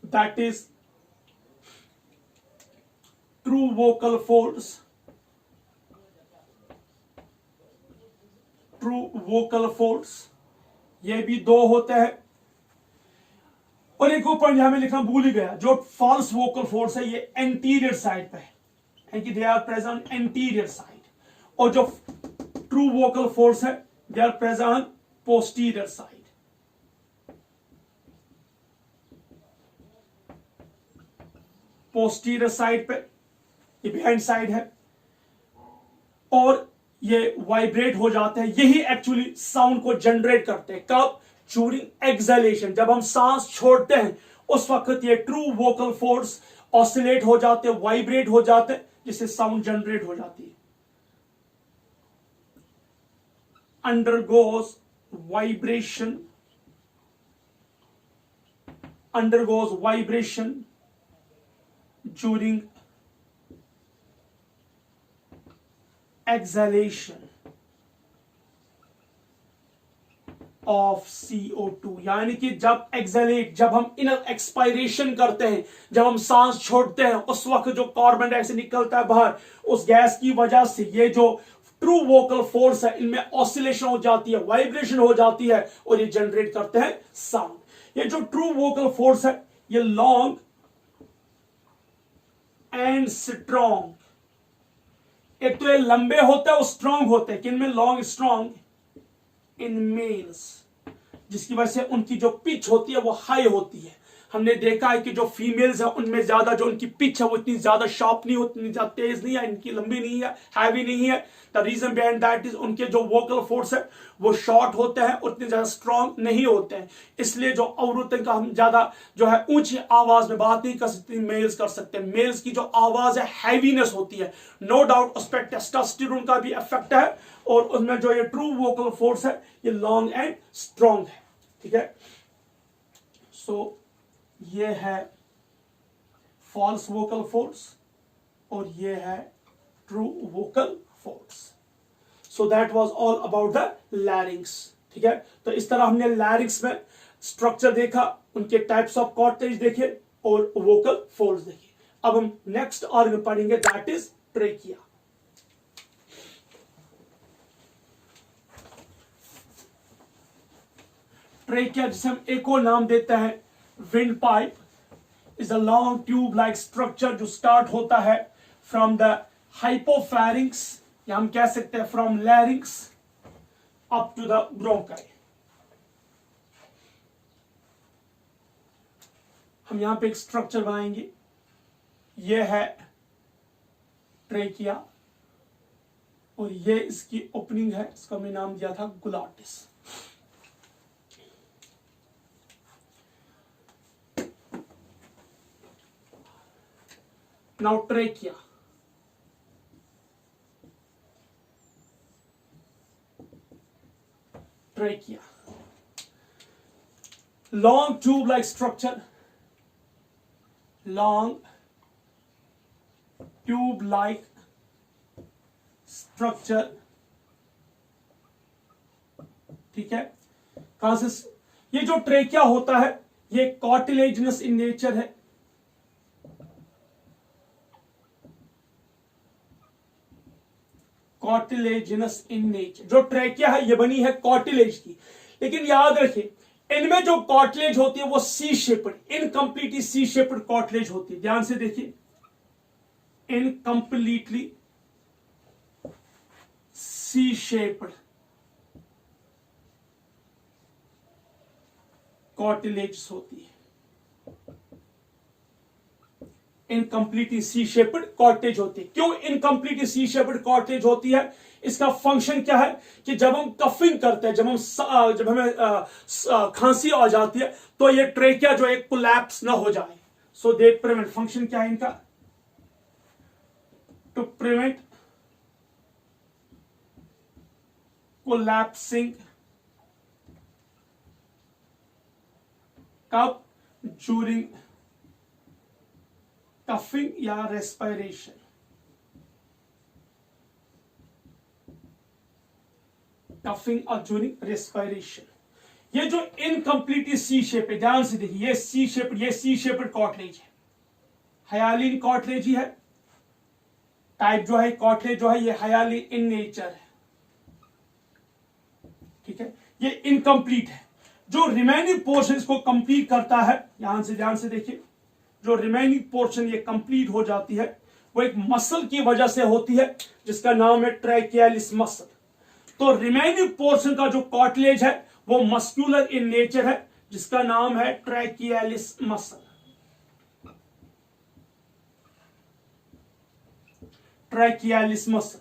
that is true vocal folds. True vocal folds ये भी दो होते हैं। और एक ऊपर यहां में लिखना भूल ही गया, जो फॉल्स वोकल फोल्ड्स है ये एंटीरियर साइड पे है कि they are present anterior side, और जो ट्रू वोकल फोल्ड्स है they are present posterior side. Posterior side पे, ये बिहाइंड साइड है, और ये वाइब्रेट हो जाते हैं। यही एक्चुअली साउंड को जनरेट करते हैं। कब? ड्यूरिंग एक्सहेलेशन, जब हम सांस छोड़ते हैं उस वक्त ये ट्रू वोकल फोर्स ऑसिलेट हो जाते हैं, वाइब्रेट हो जाते हैं, जिससे साउंड जनरेट हो जाती है। undergoes vibration during exhalation of CO2। यानी कि जब एक्सहेलेट, जब हम इनर एक्सपायरेशन करते हैं, जब हम सांस छोड़ते हैं, उस वक्त जो कार्बन डाइऑक्साइड निकलता है बाहर, उस गैस की वजह से ये जो ट्रू वोकल फोर्स है इनमें ऑसिलेशन हो जाती है, वाइब्रेशन हो जाती है, और ये जनरेट करते हैं साउंड। ये जो ट्रू वोकल फोर्स है ये लॉन्ग एंड स्ट्रॉन्ग, एक तो ये लंबे होते हैं और स्ट्रांग होते हैं। किन में? लॉन्ग स्ट्रांग इन मेल्स, जिसकी वजह से उनकी जो पिच होती है वो हाई होती है। हमने देखा है कि जो फीमेल्स है उनमें ज्यादा जो उनकी पिच है वो इतनी ज्यादा शार्प नहीं होती, इतनी ज्यादा तेज नहीं है, इनकी लंबी नहीं है, हैवी नहीं है। The reason behind that is उनके जो वोकल फोर्स है वो शॉर्ट होते हैं, उतने ज्यादा स्ट्रांग नहीं होते हैं। इसलिए जो औरतों का हम ज्यादा जो है ऊंची आवाज में बात नहीं कर सकते, मेल्स कर सकते हैं। मेल्स की जो आवाज है हैवीनेस होती है, नो डाउट उस पर टेस्टोस्टेरोन का भी इफेक्ट है, और उसमें जो ये ट्रू वोकल फोर्स है ये लॉन्ग एंड स्ट्रांग है। ठीक है, सो ये है फॉल्स वोकल फोर्स और ये है true vocal force. So that was all about the larynx. ठीक है, तो इस तरह हमने लैरिंग्स में स्ट्रक्चर देखा, उनके टाइप्स ऑफ कॉर्टेज देखे और वोकल फोल्ड्स देखे। अब हम नेक्स्ट ऑर्गन पढ़ेंगे, दैट इज ट्रेकिया। ट्रेकिया जिसे हम एक और नाम देते हैं wind pipe, is a long tube like structure जो स्टार्ट होता है फ्रॉम द हाइपोफैरिंक्स, या हम कह सकते हैं from larynx up to the bronchi. हम यहां पे एक स्ट्रक्चर बनाएंगे, यह है ट्रेकिया और ये इसकी ओपनिंग है, इसका हमने नाम दिया था glottis. Now trachea. Trachea. Long tube-like structure. Long tube-like structure. ठीक है, कहां से ये जो ट्रेकिया होता है ये कार्टिलेजिनस इन नेचर है, कार्टिलेजिनस इन नेचर। जो ट्रेकिया है ये बनी है कार्टिलेज की, लेकिन याद रखिए इनमें जो कार्टिलेज होती है वो C shaped, incompletely C shaped cartilage होती है। ध्यान से देखिए, इनकम्प्लीटली सी शेप्ड कार्टिलेज होती है, इनकम्प्लीटली सी शेप्ड कार्टिलेज होती है। क्यों इनकम्प्लीटली सी शेप्ड कार्टिलेज होती है? इसका फंक्शन क्या है कि जब हम कफिंग करते हैं, जब हमें खांसी आ जाती है, तो ये ट्रेकिया जो है कोलैप्स ना हो जाए। सो दे प्रिवेंट, फंक्शन क्या है इनका? To prevent collapsing. कब? ड्यूरिंग कफिंग या रेस्पिरेशन। कफिंग और ड्यूरिंग रेस्पिरेशन। ये जो इनकम्प्लीटली सी शेप है, ध्यान से देखिए, ये सी शेप्ड कार्टिलेज है, हाइलिन कार्टिलेज ही है। टाइप जो है कार्टिलेज जो है ये हाइलिन इन नेचर है, ठीक है। ये इनकम्प्लीट है। जो रिमेनिंग पोर्शन इसको कंप्लीट करता है, यहां से ध्यान से देखिए, जो रिमेनिंग पोर्शन ये कंप्लीट हो जाती है वो एक मसल की वजह से होती है जिसका नाम है ट्रैकियालिस मसल। तो रिमेनिंग पोर्शन का जो कार्टिलेज है वो मस्कुलर इन नेचर है जिसका नाम है ट्रैकियालिस मसल। ट्रैकियालिस मसल।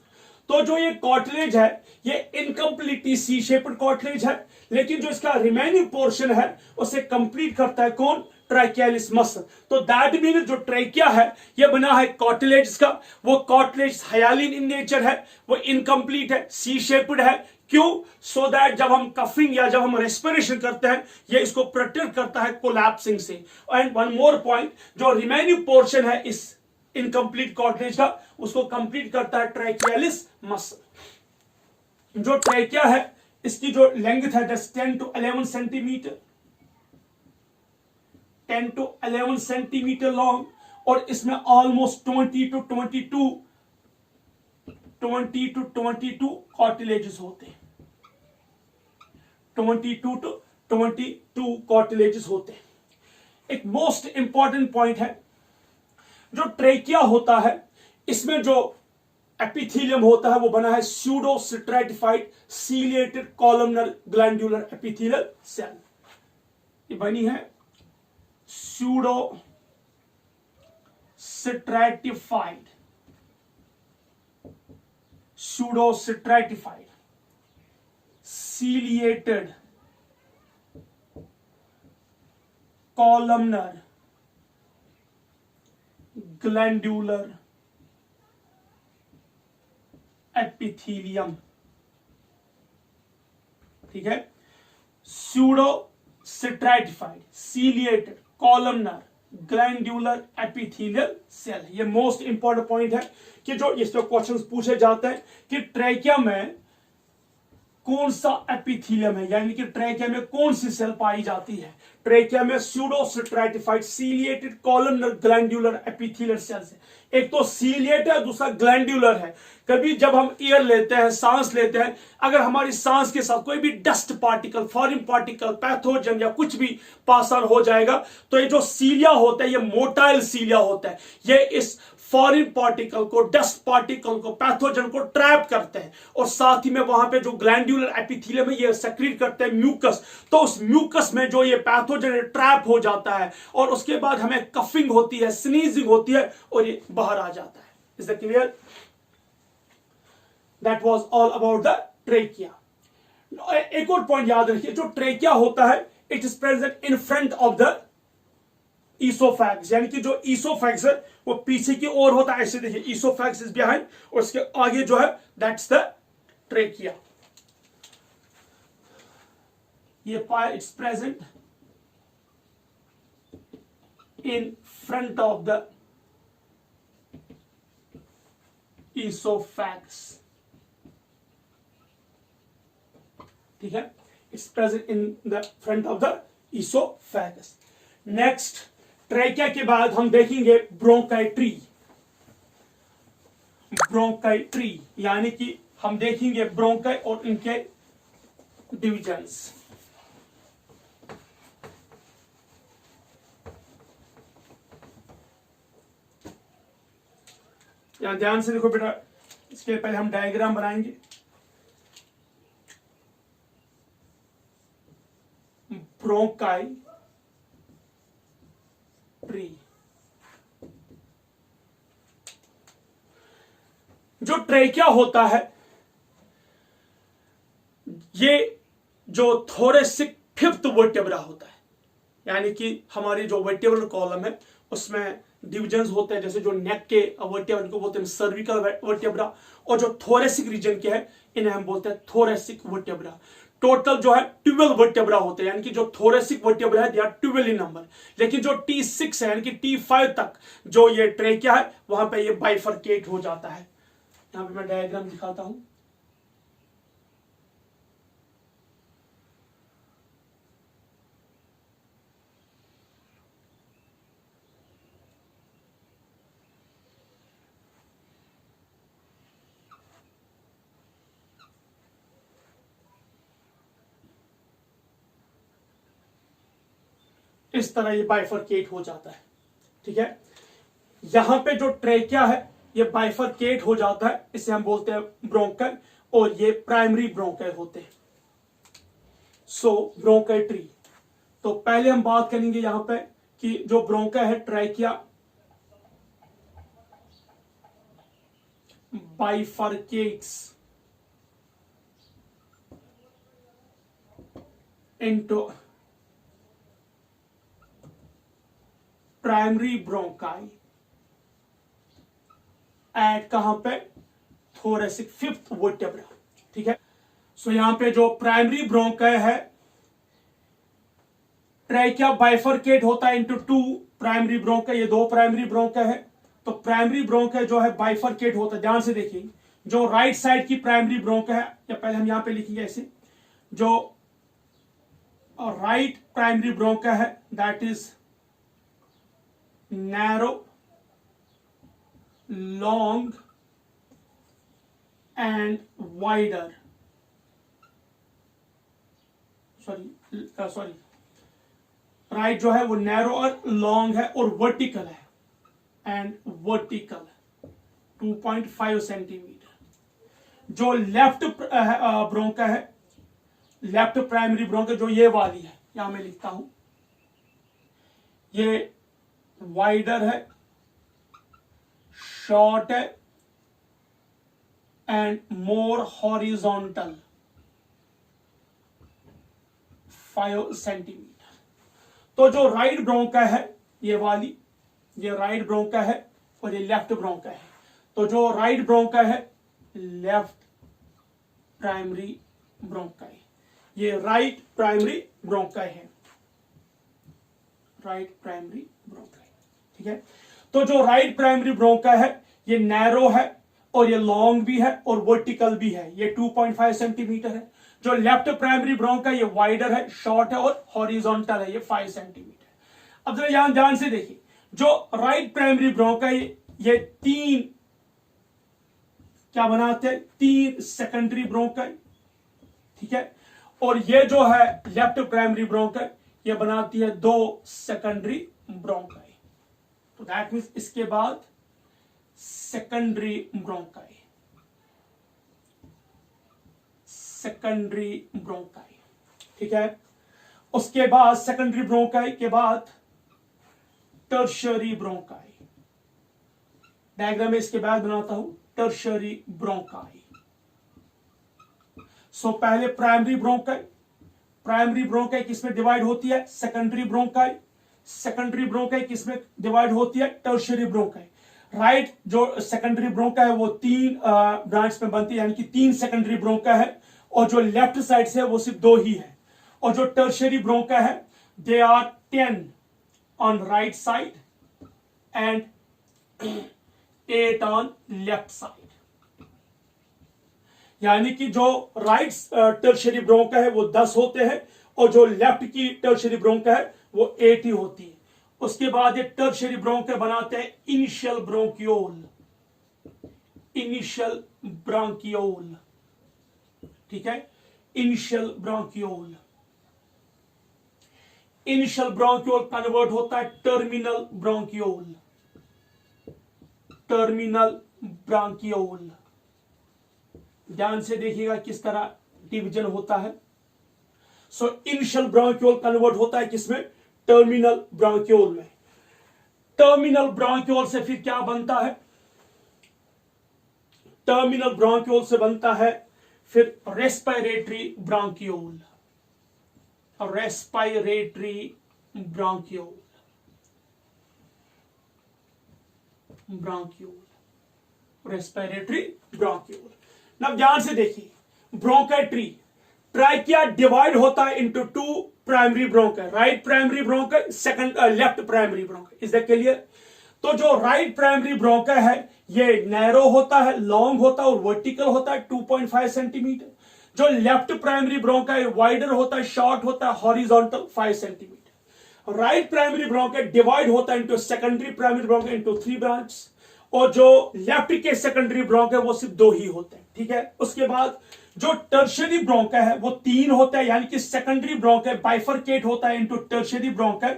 तो जो ये कार्टिलेज है ये इनकम्प्लीटली सी शेप्ड कार्टिलेज है, लेकिन जो इसका रिमेनिंग पोर्शन है उसे कंप्लीट करता है कौन? ट्रैकियालिस मसल। तो दैट मीन जो ट्रैकिया है ये बना है कार्टिलेज का, वो कार्टिलेज हाइलिन इन नेचर है, वो इनकम्प्लीट है, सी शेप्ड है। क्यों? सो दैट जब हम कफिंग या जब हम रेस्पिरेशन करते हैं ये इसको प्रोटेक्ट करता है कोलैप्सिंग से। एंड वन मोर पॉइंट, जो रिमेनिंग पोर्शन है इस इनकम्प्लीट कार्टिलेज का उसको कंप्लीट करता है ट्रैकियालिस मसल। जो ट्रैकिया है इसकी जो लेंथ है 10 to 11 centimetre, 10 to 11 centimetre long, और इसमें ऑलमोस्ट 20 to 22 कार्टिलेजेस होते हैं। 22 to 22 कार्टिलेजेस होते हैं। एक मोस्ट इंपॉर्टेंट पॉइंट है, जो ट्रेकिया होता है इसमें जो एपिथेलियम होता है वो बना है pseudo stratified ciliated columnar glandular epithelial cell. ये बनी है pseudo stratified ciliated columnar glandular epithelium, ठीक है। Pseudo stratified ciliated columnar glandular epithelial cell. ये मोस्ट इंपॉर्टेंट पॉइंट है कि जो इस पे क्वेश्चंस पूछे जाते हैं कि ट्रैकिया में कौन सा एपिथेलियम है, यानी कि ट्रैकिया में कौन सी सेल पाई जाती है। ट्रैकिया में pseudo stratified ciliated columnar glandular epithelial cells है। एक तो सीलिएट है, दूसरा ग्लैंडुलर है। कभी जब हम एयर लेते हैं, सांस लेते हैं, अगर हमारी सांस के साथ कोई भी dust particle, foreign particle, pathogen या कुछ भी पास ऑन हो जाएगा तो ये जो सीलिया होता है ये मोटाइल सीलिया होता है। ये इस फॉरेन पार्टिकल को, डस्ट पार्टिकल को, पैथोजन को ट्रैप करते हैं, और साथ ही में वहां पे जो ग्लैंडुलर एपिथेलियम है ये सेक्रीट करते हैं म्यूकस। तो उस म्यूकस में जो ये पैथोजन ट्रैप हो जाता है और उसके बाद हमें कफिंग होती है, स्नीजिंग होती है और ये बाहर आ जाता है। Is that clear? That was all about the trachea. एक और पॉइंट याद रखिए, जो ट्रेकिया होता है it is present in front of the oesophagus, यानी कि जो ईसोफैग्स है वो पीछे की ओर होता है। ऐसे देखिए, ईसोफैग्स इज बिहाइंड और उसके आगे जो है दैट्स द ट्रेकिया। ये part it's present in front of the oesophagus, ठीक है। It's present in the front of the oesophagus. Next, trachea के बाद हम देखेंगे ब्रोंकाइट्री। ब्रोंकाइट्री यानी कि हम देखेंगे ब्रोंकाई और इनके डिविजन्स। यहां ध्यान से देखो बेटा, इसके पहले हम डायग्राम बनाएंगे। ब्रोंकाई ट्री, जो ट्रेकिया होता है ये जो थोरेसिक फिफ्थ वर्टेब्रा होता है, यानी कि हमारी जो वर्टेब्रल कॉलम है उसमें डिविजन्स होते हैं, जैसे जो नेक के वर्टेब्रा इनको बोलते हैं सर्विकल वर्टेब्रा, और जो थोरेसिक रीजन के है इन्हें हम बोलते हैं थोरेसिक वर्टेब्रा। टोटल जो है 12 वर्टेब्रा होते हैं, यानी कि जो थोरेसिक वर्टेब्रा है दे आर 12 इन नंबर, लेकिन जो T6 है यानी कि T5 तक जो ये ट्रेकिया है वहां पे ये बाइफरकेट हो जाता है। यहां पे मैं डायग्राम दिखाता हूं। इस तरह ये बाइफरकेट हो जाता है, ठीक है। यहां पे जो ट्रेकिया है ये बाइफरकेट हो जाता है, इसे हम बोलते हैं ब्रोंकाई, और ये प्राइमरी ब्रोंकाई होते हैं। सो ब्रोंकाई ट्री, तो पहले हम बात करेंगे यहां पे कि जो ब्रोंकाई है trachea bifurcates into primary bronchi at कहां पे थोरेसिक फिफ्थ वर्टेब्रा, ठीक है। सो यहां पे जो प्राइमरी ब्रोंकाई है ट्रेकिया बाइफरकेट होता है इनटू 2 प्राइमरी ब्रोंकाई, ये 2 प्राइमरी ब्रोंकाई है। तो प्राइमरी ब्रोंकाई जो है बाइफरकेट होता है, ध्यान से देखिए, जो राइट साइड की प्राइमरी ब्रोंकाई है, या पहले हम यहां पे लिखेंगे ऐसे, जो राइट प्राइमरी ब्रोंकाई है that is narrow, long and wider, sorry right जो है वो नैरो और लॉन्ग है और वर्टिकल है, एंड वर्टिकल 2.5 सेंटीमीटर। जो लेफ्ट ब्रोंका है, लेफ्ट प्राइमरी ब्रोंका जो ये वाली है, यहां मैं लिखता हूं, ये वाइडर है, शॉर्ट है एंड मोर हॉरिजॉन्टल 5 सेंटीमीटर। तो जो राइट ब्रोंका है ये वाली, ये राइट ब्रोंका है और ये लेफ्ट ब्रोंका है। तो जो राइट ब्रोंका है लेफ्ट प्राइमरी ब्रोंकाई, ये राइट प्राइमरी ब्रोंकाई है, राइट प्राइमरी ब्रोंकाई, ठीक है। तो जो राइट प्राइमरी ब्रोंकाई है ये नैरो है और ये लॉन्ग भी है और वर्टिकल भी है, ये 2.5 सेंटीमीटर है। जो लेफ्ट प्राइमरी ब्रोंकाई ये वाइडर है, शॉर्ट है और हॉरिजॉन्टल है, ये 5 सेंटीमीटर। अब जरा यहां ध्यान से देखिए, जो राइट प्राइमरी ब्रोंकाई ये 3 क्या बनाते हैं, 3 सेकेंडरी ब्रोंकाई, ठीक है, और ये जो है लेफ्ट प्राइमरी ब्रोंकाई ये बनाती है 2 सेकेंडरी ब्रोंकाई। तो दैट मीन्स इसके बाद सेकेंडरी ब्रोंकाई, सेकेंडरी ब्रोंकाई, ठीक है। उसके बाद सेकेंडरी ब्रोंकाई के बाद टर्शरी ब्रोंकाई, डायग्राम में इसके बाद बनाता हूं, टर्शरी ब्रोंकाई। सो पहले प्राइमरी ब्रोंकाई, प्राइमरी ब्रोंकाई किसमें डिवाइड होती है, सेकेंडरी ब्रोंकाई, सेकेंडरी ब्रोंकाई किसमें डिवाइड होती है, टर्शरी ब्रोंकाई। राइट जो सेकेंडरी ब्रोंकाई है वो 3 ब्रांच में बनती है, यानी कि 3 सेकेंडरी ब्रोंकाई है, और जो लेफ्ट साइड से है वो सिर्फ 2 ही है। और जो टर्शरी ब्रोंकाई है they are 10 on right side and 8 on left side, यानी कि जो राइट टर्शरी ब्रोंकाई है वो 10 होते हैं और जो लेफ्ट की टर्शरी ब्रोंकाई है वो 8 ही होती है। उसके बाद ये टर्शरी ब्रोंकाई बनाते हैं इनिशियल ब्रोंकियोल, इनिशियल ब्रोंकियोल, ठीक है, initial bronchiole. Initial bronchiole convert होता है टर्मिनल ब्रोंकियोल। टर्मिनल ब्रोंकियोल, ध्यान से देखिएगा किस तरह डिवीजन होता है। सो इनिशियल ब्रोंकियोल कन्वर्ट होता है किसमें? टर्मिनल ब्रोंकियोल में। टर्मिनल ब्रोंकियोल से फिर क्या बनता है? टर्मिनल ब्रोंकियोल से बनता है फिर respiratory bronchiole. Respiratory bronchiole, bronchiole, respiratory bronchiole. अब ध्यान से देखिए, ब्रोंकाई ट्राइकिया डिवाइड होता है into two primary bronchi, right primary bronchi, second left primary bronchi. Is that clear? तो जो राइट प्राइमरी ब्रोंकाई है ये नैरो होता है, लॉन्ग होता है और वर्टिकल होता है 2.5 सेंटीमीटर। जो लेफ्ट प्राइमरी ब्रोंकाई वाइडर होता है, शॉर्ट होता है, horizontal 5 centimetre. Right primary bronchi divide होता है into secondary primary bronchi into 3 branch, और जो लेफ्ट के सेकेंडरी ब्रोंकाई वो सिर्फ 2 ही होते हैं, ठीक है। उसके बाद जो टर्शियरी ब्रोंकाई है वो 3 होता है, यानी कि सेकेंडरी ब्रोंकाई बाइफरकेट होता है इनटू टर्शियरी ब्रोंकाई।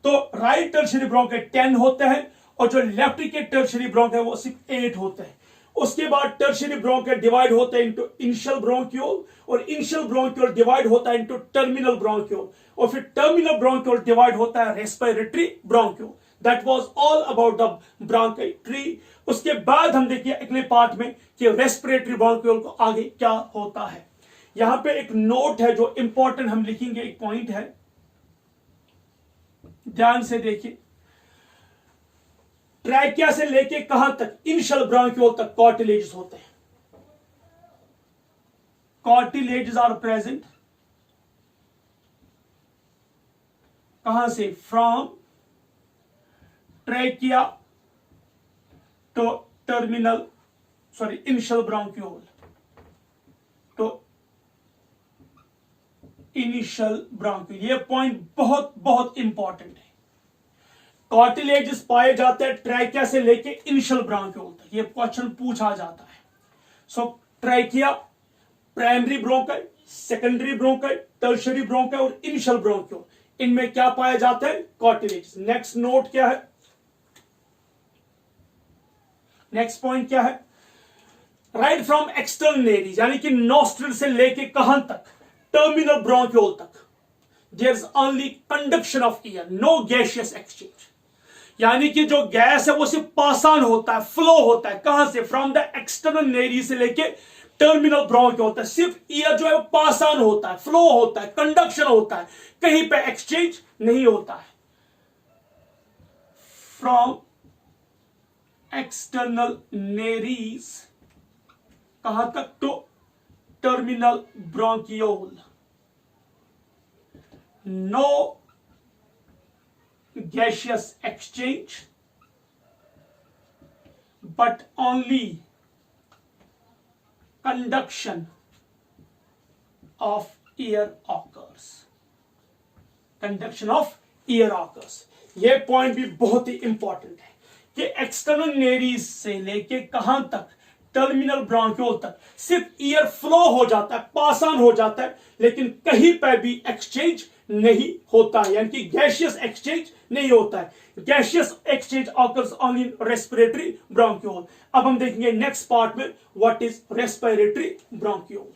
तो राइट टर्शियरी ब्रोंकाई 10 होते हैं और जो लेफ्ट के टर्शियरी ब्रोंकाई वो सिर्फ 8 होते हैं। उसके बाद टर्शियरी ब्रोंकाई डिवाइड होते हैं इनटू इनिशियल ब्रोंकियोल, और इनिशियल ब्रोंकियोल डिवाइड होता है इनटू टर्मिनल ब्रोंकियोल, और फिर टर्मिनल ब्रोंकियोल डिवाइड होता है respiratory bronchiole. That was all about the bronchi tree. उसके बाद हम देखिए अगले पार्ट में कि रेस्पिरेटरी ब्रोंकियोल को आगे क्या होता है। यहां पे एक नोट है जो इंपॉर्टेंट हम लिखेंगे, एक पॉइंट है, ध्यान से देखिए। ट्रैकिया से लेके कहां तक? इनिशियल ब्रोंकियोल तक कार्टिलेजेस होते हैं। कार्टिलेजेस आर प्रेजेंट कहां से? From trachea to terminal, sorry initial bronchiole to initial bronchiole. ये पॉइंट बहुत बहुत इंपॉर्टेंट है। कार्टिलेजेस पाए जाते हैं ट्रैकिया से लेके इनिशियल ब्रोंकियोल तक, ये क्वेश्चन पूछा जाता है। So trachea, primary bronchi, secondary bronchi, tertiary bronchi और इनिशियल ब्रोंकियोल, इनमें क्या पाया जाता है? कार्टिलेजेस। नेक्स्ट नोट क्या है? नेक्स्ट पॉइंट क्या है? राइट फ्रॉम एक्सटर्नल नेरीज, यानी कि नॉस्ट्रिल से लेके कहां तक? टर्मिनल ब्रोंकियोल तक। There is only conduction of air, no gaseous exchange. यानी कि जो गैस है वो सिर्फ पास ऑन होता है, फ्लो होता है। कहां से? फ्रॉम द एक्सटर्नल नेरीज से लेके टर्मिनल ब्रोंकियोल होता है। सिर्फ एयर जो है वो पास ऑन होता है, फ्लो होता है, कंडक्शन होता है, कहीं पे एक्सचेंज नहीं होता है। फ्रॉम एक्सटर्नल नेरीज कहां तक? To terminal bronchiole, no gaseous exchange, but only conduction of air occurs. Conduction of air occurs. ये पॉइंट भी बहुत ही इंपॉर्टेंट है कि एक्सटर्नल नेरीज से लेके कहां तक? टर्मिनल ब्रोंकियोल तक सिर्फ एयर फ्लो हो जाता है, पास ऑन हो जाता है, लेकिन कहीं पर भी एक्सचेंज नहीं होता है, यानी कि गैसियस एक्सचेंज नहीं होता है। Gaseous exchange occurs only in respiratory bronchiole. अब हम देखेंगे नेक्स्ट पार्ट में what is respiratory bronchiole.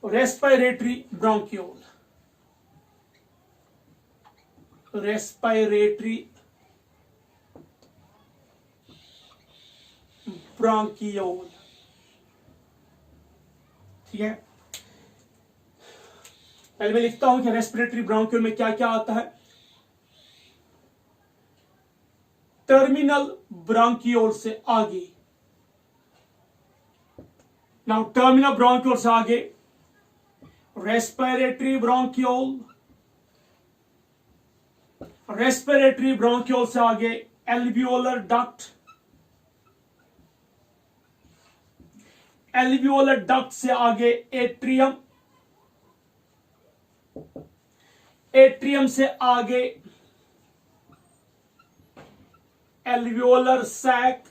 Respiratory bronchiole, respiratory bronchiole, ठीक है। पहले मैं लिखता हूं कि रेस्पिरेटरी ब्रोंकियोल में क्या क्या आता है। टर्मिनल ब्रोंकियोल से आगे, नाउ टर्मिनल ब्रोंकियोल से आगे रेस्पिरेटरी ब्रोंकियोल, रेस्पिरेटरी ब्रोंकियोल से आगे एल्वियोलर डक्ट, एल्वियोलर डक्ट से आगे एट्रियम, एट्रियम से आगे एल्वियोलर सैक,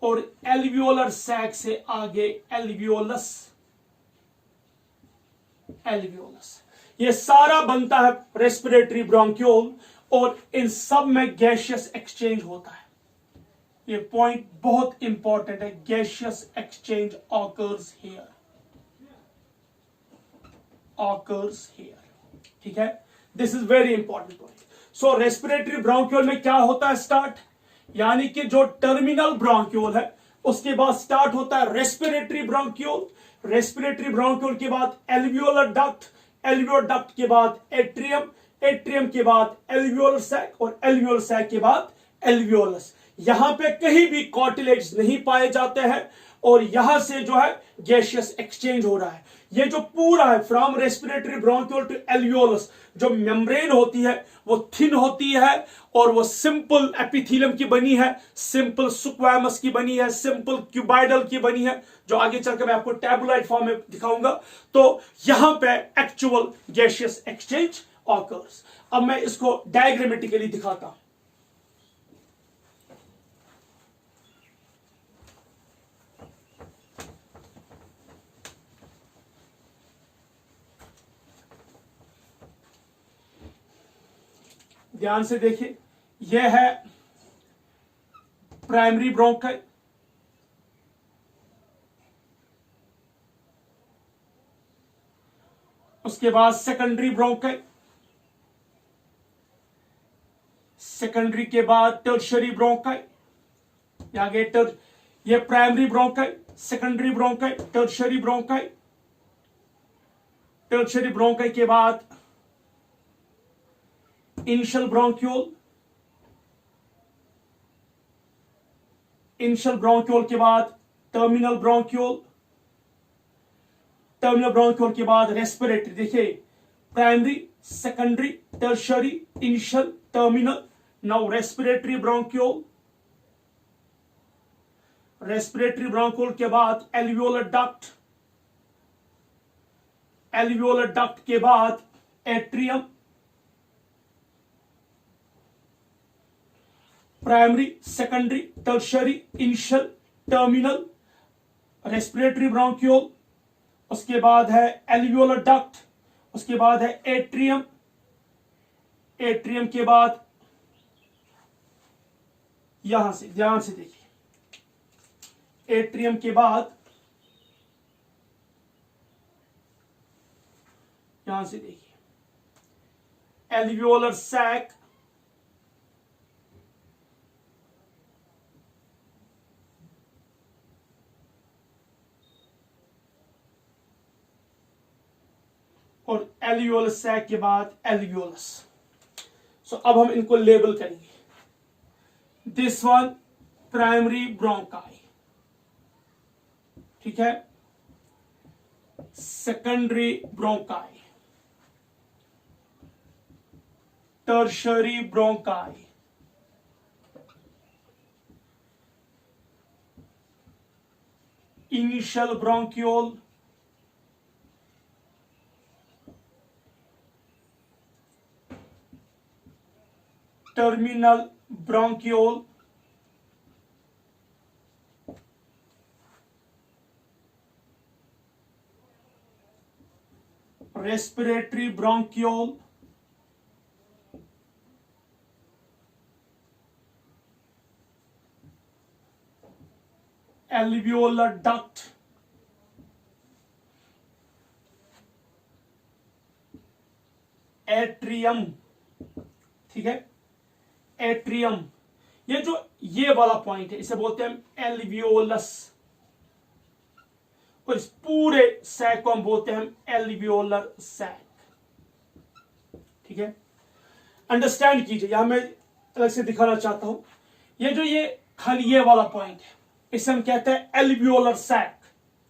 और एल्वियोलर सैक से आगे एल्वियोलस, एल्वियोलस। ये सारा बनता है रेस्पिरेटरी ब्रोंक्यूल, और इन सब में गैशियस एक्सचेंज होता है। ये पॉइंट बहुत इंपॉर्टेंट है, gaseous exchange occurs here, occurs here, ठीक है। This is very important point. So respiratory bronchiole में क्या होता है स्टार्ट, यानी कि जो टर्मिनल ब्रोंक्यूल है उसके बाद स्टार्ट होता है रेस्पिरेटरी ब्रोंक्यूल, रेस्पिरेटरी ब्रोंक्यूल के बाद एल्वियोलर डक्ट, एल्वियोलर डक्ट के बाद एट्रियम, एट्रियम के बाद एल्वियोलर सैक, और एल्वियोलर सैक के बाद एल्वियोलस। यहां पे कहीं भी कार्टिलेज नहीं पाए जाते हैं, और यहां से जो है गैशियस एक्सचेंज हो रहा है। ये जो पूरा है from respiratory bronchiole to alveolus, जो मेम्ब्रेन होती है वो थिन होती है, और वो सिंपल एपिथेलियम की बनी है, सिंपल स्क्वैमस की बनी है, सिंपल क्यूबाइडल की बनी है, जो आगे चलकर मैं आपको टैबुलॉइड फॉर्म में दिखाऊंगा। तो यहां पे एक्चुअल गैशियस एक्सचेंज ऑकर्स। अब मैं इसको डायग्रामेटिकली दिखाता हूं। ध्यान से देखिए, यह है प्राइमरी ब्रोंकाई, उसके बाद सेकेंडरी ब्रोंकाई, सेकेंडरी के बाद टर्शरी ब्रोंकाई, आगे ये primary bronchi, secondary bronchi, tertiary bronchi, tertiary bronchi के बाद इनिशियल ब्रोंक्यूल, इनिशियल ब्रोंक्यूल के बाद टर्मिनल ब्रोंक्यूल, टर्मिनल ब्रोंक्यूल के बाद रेस्पिरेटरी। देखिए, primary, secondary, tertiary, initial, terminal. Now respiratory bronchiole, respiratory bronchiole के बाद एल्वियोलर डक्ट, एल्वियोलर डक्ट के बाद atrium, primary, secondary, tertiary, initial, terminal, respiratory bronchiole, उसके बाद है एल्वियोलर डक्ट, उसके बाद है एट्रियम, एट्रियम के बाद यहां से ध्यान से देखिए, एट्रियम के बाद यहां से देखिए एल्वियोलर सैक, और एल्वियोलस सैक के बाद एल्वियोलस। सो अब हम इनको लेबल करेंगे। दिस वन प्राइमरी ब्रोंकाई, ठीक है, secondary bronchi, tertiary bronchi, initial bronchiole, terminal bronchiole, respiratory bronchiole, alveolar duct, atrium, ठीक है, एट्रियम। ये वाला पॉइंट है, इसे बोलते हैं एल्वियोलस, और इस पूरे सैक को हम बोलते हैं एल्वियोलर सैक, ठीक है। अंडरस्टैंड कीजिए, यहां मैं अलग से दिखाना चाहता हूं। ये खाली ये वाला पॉइंट है, इसे हम कहते हैं एल्वियोलर सैक,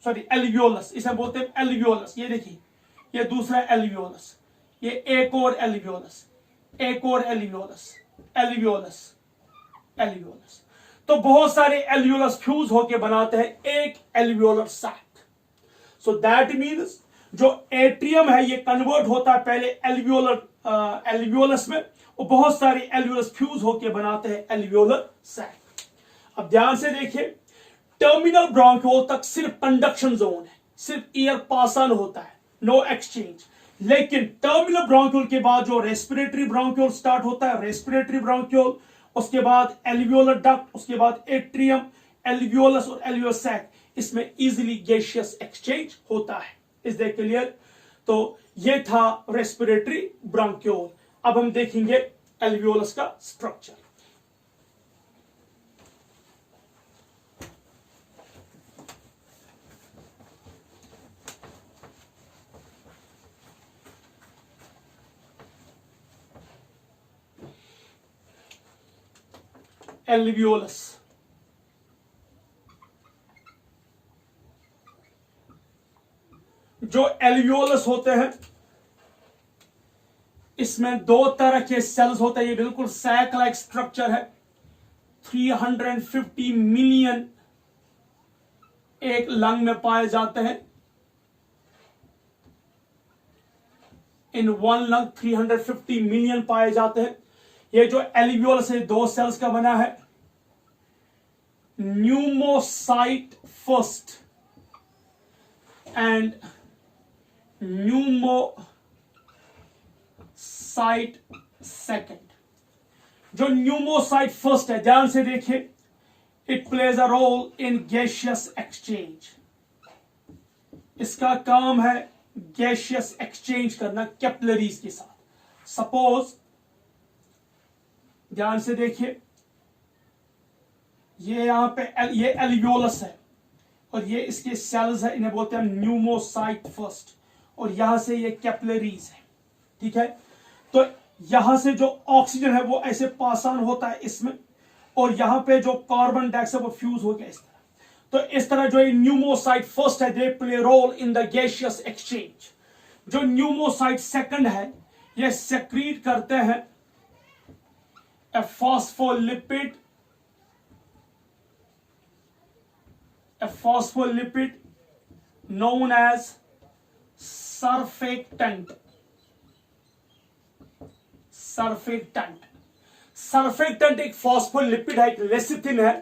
सॉरी एल्वियोलस, इसे हम बोलते हैं एल्वियोलस। ये देखिए, ये दूसरा एल्वियोलस, ये एक और एल्वियोलस, एक और एल्वियोलस, एल्वियोलस, एल्वियोलस। तो बहुत सारे एल्वियोलस फ्यूज होके बनाते हैं एक alveolar sac. So that means जो एट्रियम है ये कन्वर्ट होता है पहले एल्वियोलस में, और बहुत सारे एल्वियोलस फ्यूज होके बनाते हैं एल्वियोलर सैक। अब ध्यान से देखिए, टर्मिनल ब्रोंक्यूल तक सिर्फ कंडक्शन जोन है, सिर्फ एयर पास ऑन होता है, नो एक्सचेंज। लेकिन टर्मिनल ब्रोंक्यूल के बाद जो रेस्पिरेटरी ब्रोंक्यूल स्टार्ट होता है, रेस्पिरेटरी ब्रोंक्यूल, उसके बाद एल्वियोलर डक्ट, उसके बाद एट्रियम, एल्वियोलस और एल्वियोलर सैक, इसमें इजीली गैसियस एक्सचेंज होता है। Is that clear? तो ये था रेस्पिरेटरी ब्रोंक्यूल। अब हम देखेंगे एल्वियोलस का स्ट्रक्चर। एल्वियोलस जो एल्वियोलस होते हैं इसमें दो तरह के सेल्स होते हैं। ये बिल्कुल सैक लाइक स्ट्रक्चर है। 350 मिलियन एक लंग में पाए जाते हैं। इन वन लंग 350 मिलियन पाए जाते हैं। ये जो एल्वियोलस है दो सेल्स का बना है, pneumocyte first and pneumocyte second. जो न्यूमोसाइट फर्स्ट है, ध्यान से देखिए, it plays a role in gaseous exchange. इसका काम है गैसियस एक्सचेंज करना कैपिलरीज के साथ। सपोज ध्यान से देखिए, ये यहां पे ये एल्वियोलस है और ये इसके सेल्स है, इन्हें बोलते हैं न्यूमोसाइट फर्स्ट, और यहां से ये कैपिलरीज है। ठीक है, तो यहां से जो ऑक्सीजन है वो ऐसे पास ऑन होता है इसमें, और यहां पे जो कार्बन डाइऑक्साइड वो फ्यूज हो गया इस तरह। तो इस तरह जो न्यूमोसाइट फर्स्ट है, they play role in the gaseous exchange. जो न्यूमोसाइट सेकंड है, ये सेक्रीट करते हैं a phospholipid known as surfactant। Surfactant एक फॉस्फोलिपिड है, एक लेसिथिन है।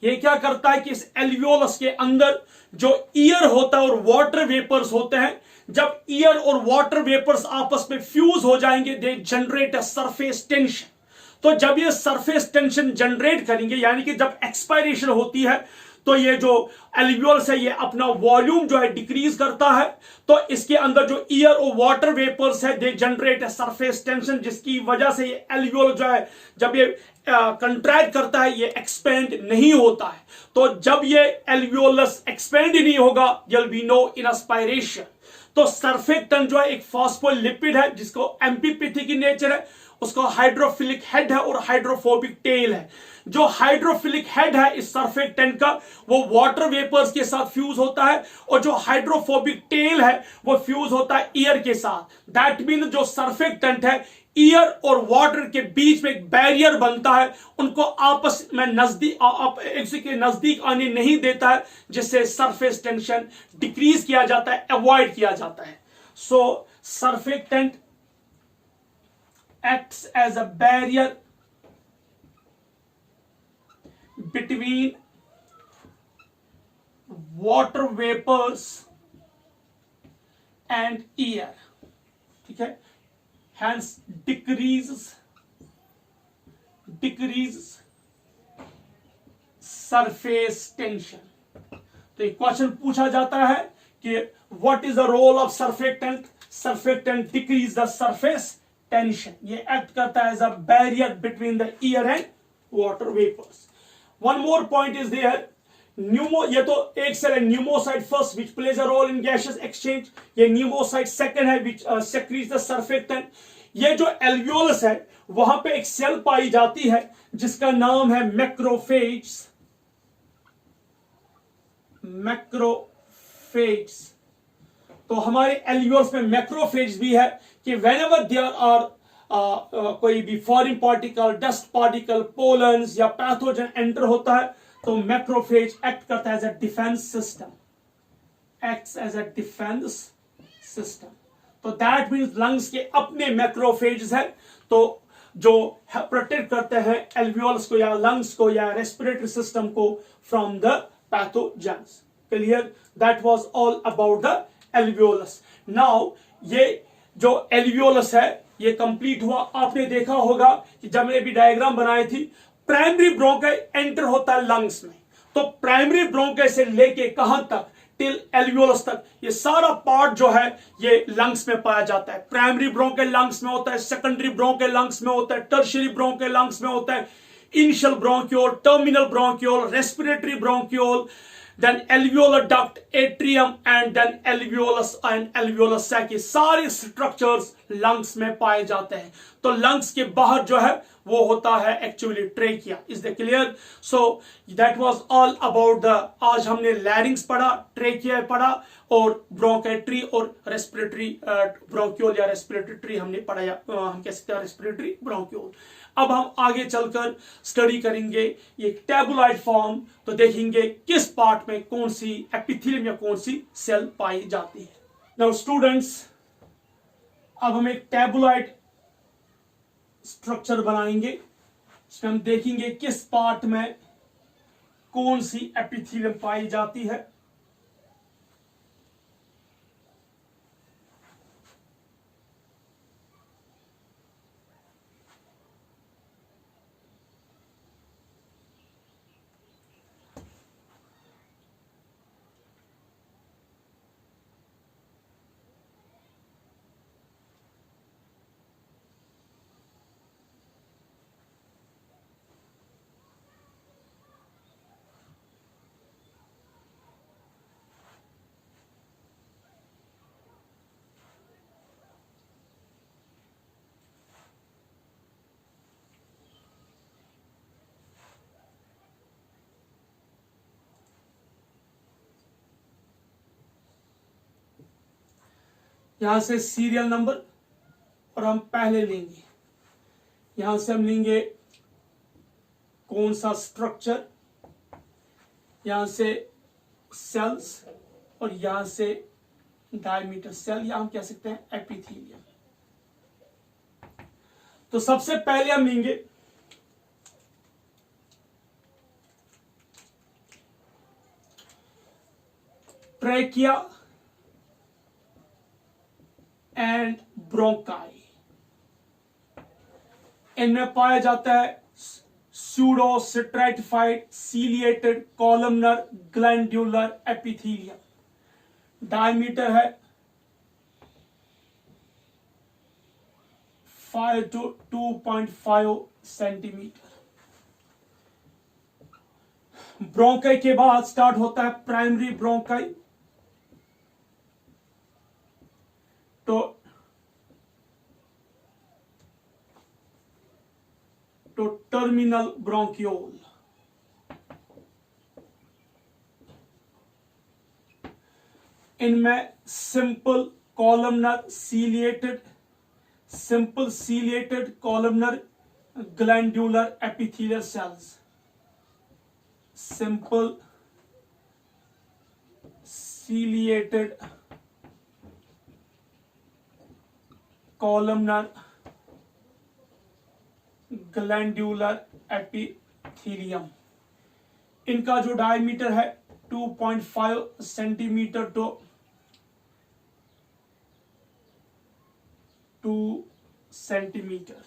ये क्या करता है कि इस एल्वियोलस के अंदर जो ईयर होता है और वाटर वेपर्स होते हैं, जब ईयर और वाटर वेपर्स आपस में फ्यूज हो जाएंगे, they generate a surface tension. तो जब ये सरफेस टेंशन जनरेट करेंगे, यानी कि जब एक्सपायरेशन होती है, तो ये जो एल्वियोल्स है ये अपना वॉल्यूम जो है डिक्रीज करता है। तो इसके अंदर जो ईयर और वाटर वेपर्स है, they generate a surface tension, जिसकी वजह से ये एल्वियोल जो है जब ये कंट्रैक्ट करता है, ये एक्सपेंड नहीं होता है। तो जब ये एल्वियोलस एक्सपेंड ही नहीं होगा, देयर विल बी नो इनस्पायरेशन। तो सरफेक्टेंट जो है एक फॉस्फोलिपिड है, जिसको एम्फीपैथिक इन नेचर है, उसका हाइड्रोफिलिक हेड है और हाइड्रोफोबिक टेल है। जो हाइड्रोफिलिक हेड है इस सरफेक्टेंट का, वो वाटर वेपर्स के साथ फ्यूज होता है, और जो हाइड्रोफोबिक टेल है वो फ्यूज होता है ईयर के साथ। दैट मीन जो सरफेक्टेंट है ईयर और वाटर के बीच में एक बैरियर बनता है, उनको आपस में नजदीक आने नहीं देता है, जिससे सरफेस टेंशन डिक्रीज किया जाता है, अवॉइड किया जाता है। सो surfactant acts as a barrier between water vapors and air। ठीक है, hence decreases surface tension। तो एक क्वेश्चन पूछा जाता है कि what is the role of surfactant? Surfactant decrease the surface tension. ये एक्ट करता है as a barrier between the air and water vapours. One more point is there, ये तो एक सेल है pneumocyte first which plays a role in gaseous exchange. ये pneumocyte second है which सेक्रीट्स the surfactant. ये जो एल्वियोलस है वहां पे एक सेल पाई जाती है जिसका नाम है मैक्रोफेज। तो हमारे एल्वियोल्स में मैक्रोफेज भी है कि whenever there are कोई भी foreign particle, dust particle, pollens या पैथोजन एंटर होता है तो मैक्रोफेज एक्ट करता है as a defence system, acts as a defence system. तो दैट मीन्स लंग्स के अपने मैक्रोफेज है तो जो प्रोटेक्ट करते हैं एल्वियोलस को या लंग्स को या रेस्पिरेटरी सिस्टम को from the pathogens. Clear? That was all about the alveolus. Now ये जो एल्वियोलस है ये कंप्लीट हुआ। आपने देखा होगा कि जब मैंने भी डायग्राम बनाई थी, प्राइमरी ब्रोंकाई एंटर होता है लंग्स में, तो प्राइमरी ब्रोंकाई से लेके कहां तक, टिल एल्वियोलस तक, ये सारा पार्ट जो है ये लंग्स में पाया जाता है। प्राइमरी ब्रोंकाई लंग्स में होता है, सेकेंडरी ब्रोंकाई लंग्स में होता है, टर्शियरी ब्रोंकाई लंग्स में होता है, initial bronchiole, terminal bronchiole, respiratory bronchiole, then alveolar duct, atrium and then alveolus and alveolus sac, सारे स्ट्रक्चर्स लंग्स में पाए जाते हैं। तो लंग्स के बाहर जो है वो होता है actually trachea. Is the clear? So that was all about the, आज हमने लैरिंग्स पढ़ा, ट्रेकिया पढ़ा और ब्रोंकेट्री और रेस्पिरेटरी ब्रोंक्यूल या रेस्पिरेटरी ट्री हमने पढ़ा, हम कह सकते हैं रेस्पिरेटरी ब्रोंक्यूल। अब हम आगे चलकर स्टडी करेंगे ये टैबुलॉइड फॉर्म, तो देखेंगे किस पार्ट में कौन सी एपिथेलियम या कौन सी सेल पाई जाती है। नाउ स्टूडेंट्स, अब हम एक टैबुलॉइड स्ट्रक्चर बनाएंगे, इसमें हम देखेंगे किस पार्ट में कौन सी एपिथेलियम पाई जाती है। यहां से सीरियल नंबर और हम पहले लेंगे, यहां से हम लेंगे कौन सा स्ट्रक्चर, यहां से सेल्स और यहां से डायमीटर सेल या हम कह सकते हैं एपिथेलियम। तो सबसे पहले हम लेंगे ट्रेकिया एंड ब्रोंकाई। इनमें पाया जाता है pseudo stratified ciliated columnar glandular epithelium. Diameter है 5 to 2.5 सेंटीमीटर। ब्रोंकाई के बाद स्टार्ट होता है प्राइमरी ब्रोंकाई, तो टर्मिनल ब्रोंक्यूल। इनमें simple columnar ciliated columnar glandular epithelial cells, simple ciliated columnar glandular epithelium. इनका जो डायमीटर है 2.5 सेंटीमीटर टू 2 सेंटीमीटर।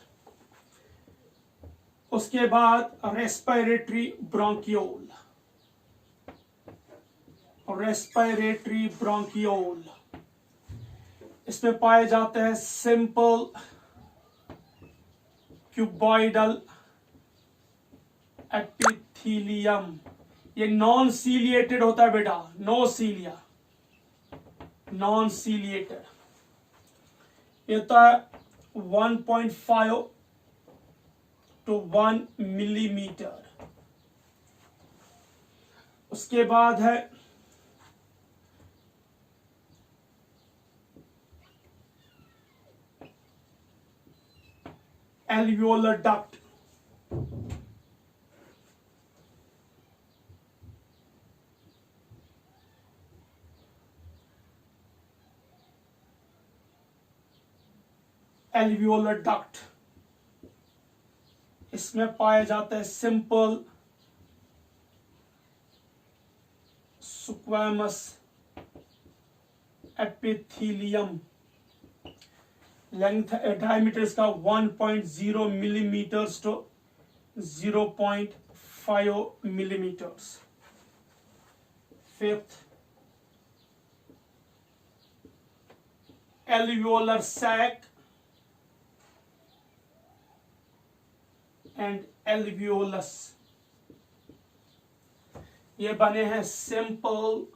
उसके बाद रेस्पिरेटरी ब्रोंक्यूल, रेस्पिरेटरी ब्रोंक्यूल इसमें पाए जाते हैं सिंपल क्यूबॉइडल एपिथेलियम। ये नॉन सीलिएटेड होता है बेटा, नो सीलिया, नॉन सीलिएटेड। ये होता है 1.5 to 1 मिलीमीटर। उसके बाद है alveolar duct. Alveolar duct, इसमें पाया जाता है simple squamous epithelium, length diameter इसका 1.0 millimetres to 0.5 millimetres. Fifth, alveolar sac and alveolus, ये बने हैं सिंपल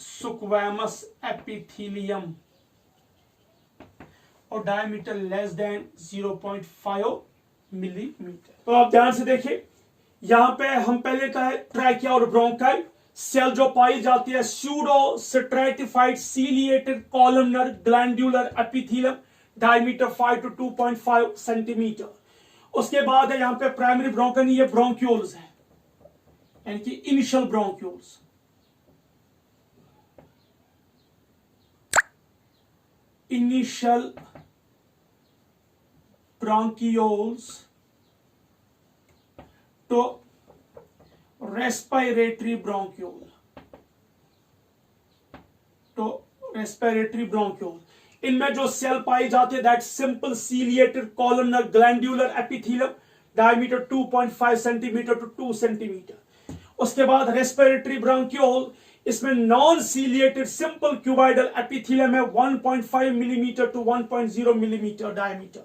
स्क्वैमस एपिथेलियम और डायमीटर लेस देन 0.5 मिलीमीटर. तो आप ध्यान से देखिए, यहां पे हम पहले का है ट्रैकिया और ब्रोंकाई सेल जो पाई जाती है pseudo stratified ciliated columnar glandular epithelium, diameter 5 to 2.5 centimetre. उसके बाद है यहां पे प्राइमरी ब्रोंकनी, ये ब्रोंक्यूल्स है, यानी कि इनिशियल ब्रोंक्यूल्स. इनिशियल ब्रोंक्यूल्स तो रेस्पिरेटरी ब्रोंक्यूल, तो रेस्पिरेटरी ब्रोंक्यूल, इनमें जो सेल पाई जाती है that simple ciliated columnar glandular epithelium, diameter 2.5 centimetre to 2 centimetre. उसके बाद रेस्पिरेटरी ब्रोंक्यूल, इसमें non ciliated simple cuboidal epithelium है 1.5 मिलीमीटर टू 1.0 मिलीमीटर डायमीटर.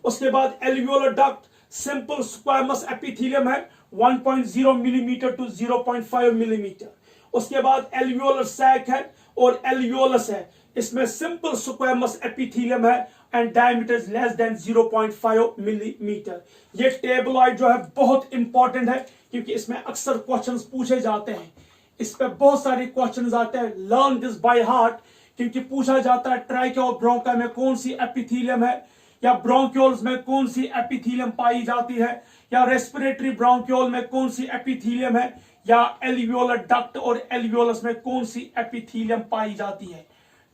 उसके बाद alveolar duct simple squamous epithelium है 1.0 मिलीमीटर टू 0.5 मिलीमीटर. उसके बाद एल्वियोलर सैक है और एल्वियोलस है, इसमें सिंपल स्क्वैमस एपिथेलियम है and diameter less than 0.5 millimetre. ये टेबलॉइड जो है बहुत इंपॉर्टेंट है क्योंकि इसमें अक्सर क्वेश्चंस पूछे जाते हैं. इस पे बहुत सारे क्वेश्चंस आते हैं. लर्न दिस बाय हार्ट, क्योंकि पूछा जाता है ट्रैकिया और ब्रोंका में कौन सी एपिथेलियम है, या ब्रोंक्यूल्स में कौन सी एपिथेलियम पाई जाती है, या रेस्पिरेटरी ब्रोंक्यूल में कौन सी एपिथेलियम है, या एल्वियोलर डक्ट और एल्वियोलस में कौन सी एपिथेलियम पाई जाती है.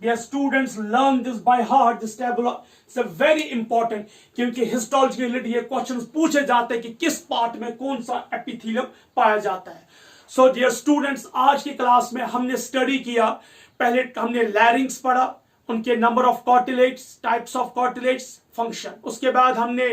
Dear students, learn this by heart. This table is a very important, क्योंकि हिस्टोलॉजी के रिलेटेड ये क्वेश्चंस पूछे जाते हैं कि किस पार्ट में कौन सा एपिथेलियम पाया जाता है. सो डियर स्टूडेंट्स, आज की क्लास में हमने स्टडी किया, पहले हमने लैरिंग्स पढ़ा, उनके number of cartilage, types of cartilage, function. उसके बाद हमने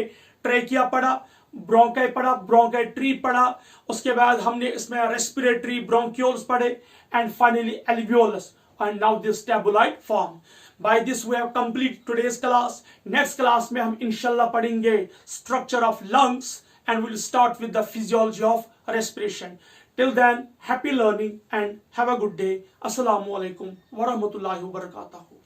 ट्रेकिया पढ़ा, ब्रोंकाई पढ़ा, ब्रोंकाई ट्री पढ़ा. उसके बाद हमने इसमें रेस्पिरेटरी ब्रोंक्यूल्स पढ़े and finally alveolus. And now this tabloid form. By this we have completed today's class. Next class में हम इंशाल्लाह पढ़ेंगे structure of lungs and we'll start with the physiology of respiration. Till then, happy learning and have a good day. Assalamu alaikum wa rahmatullahi wa barakatuh.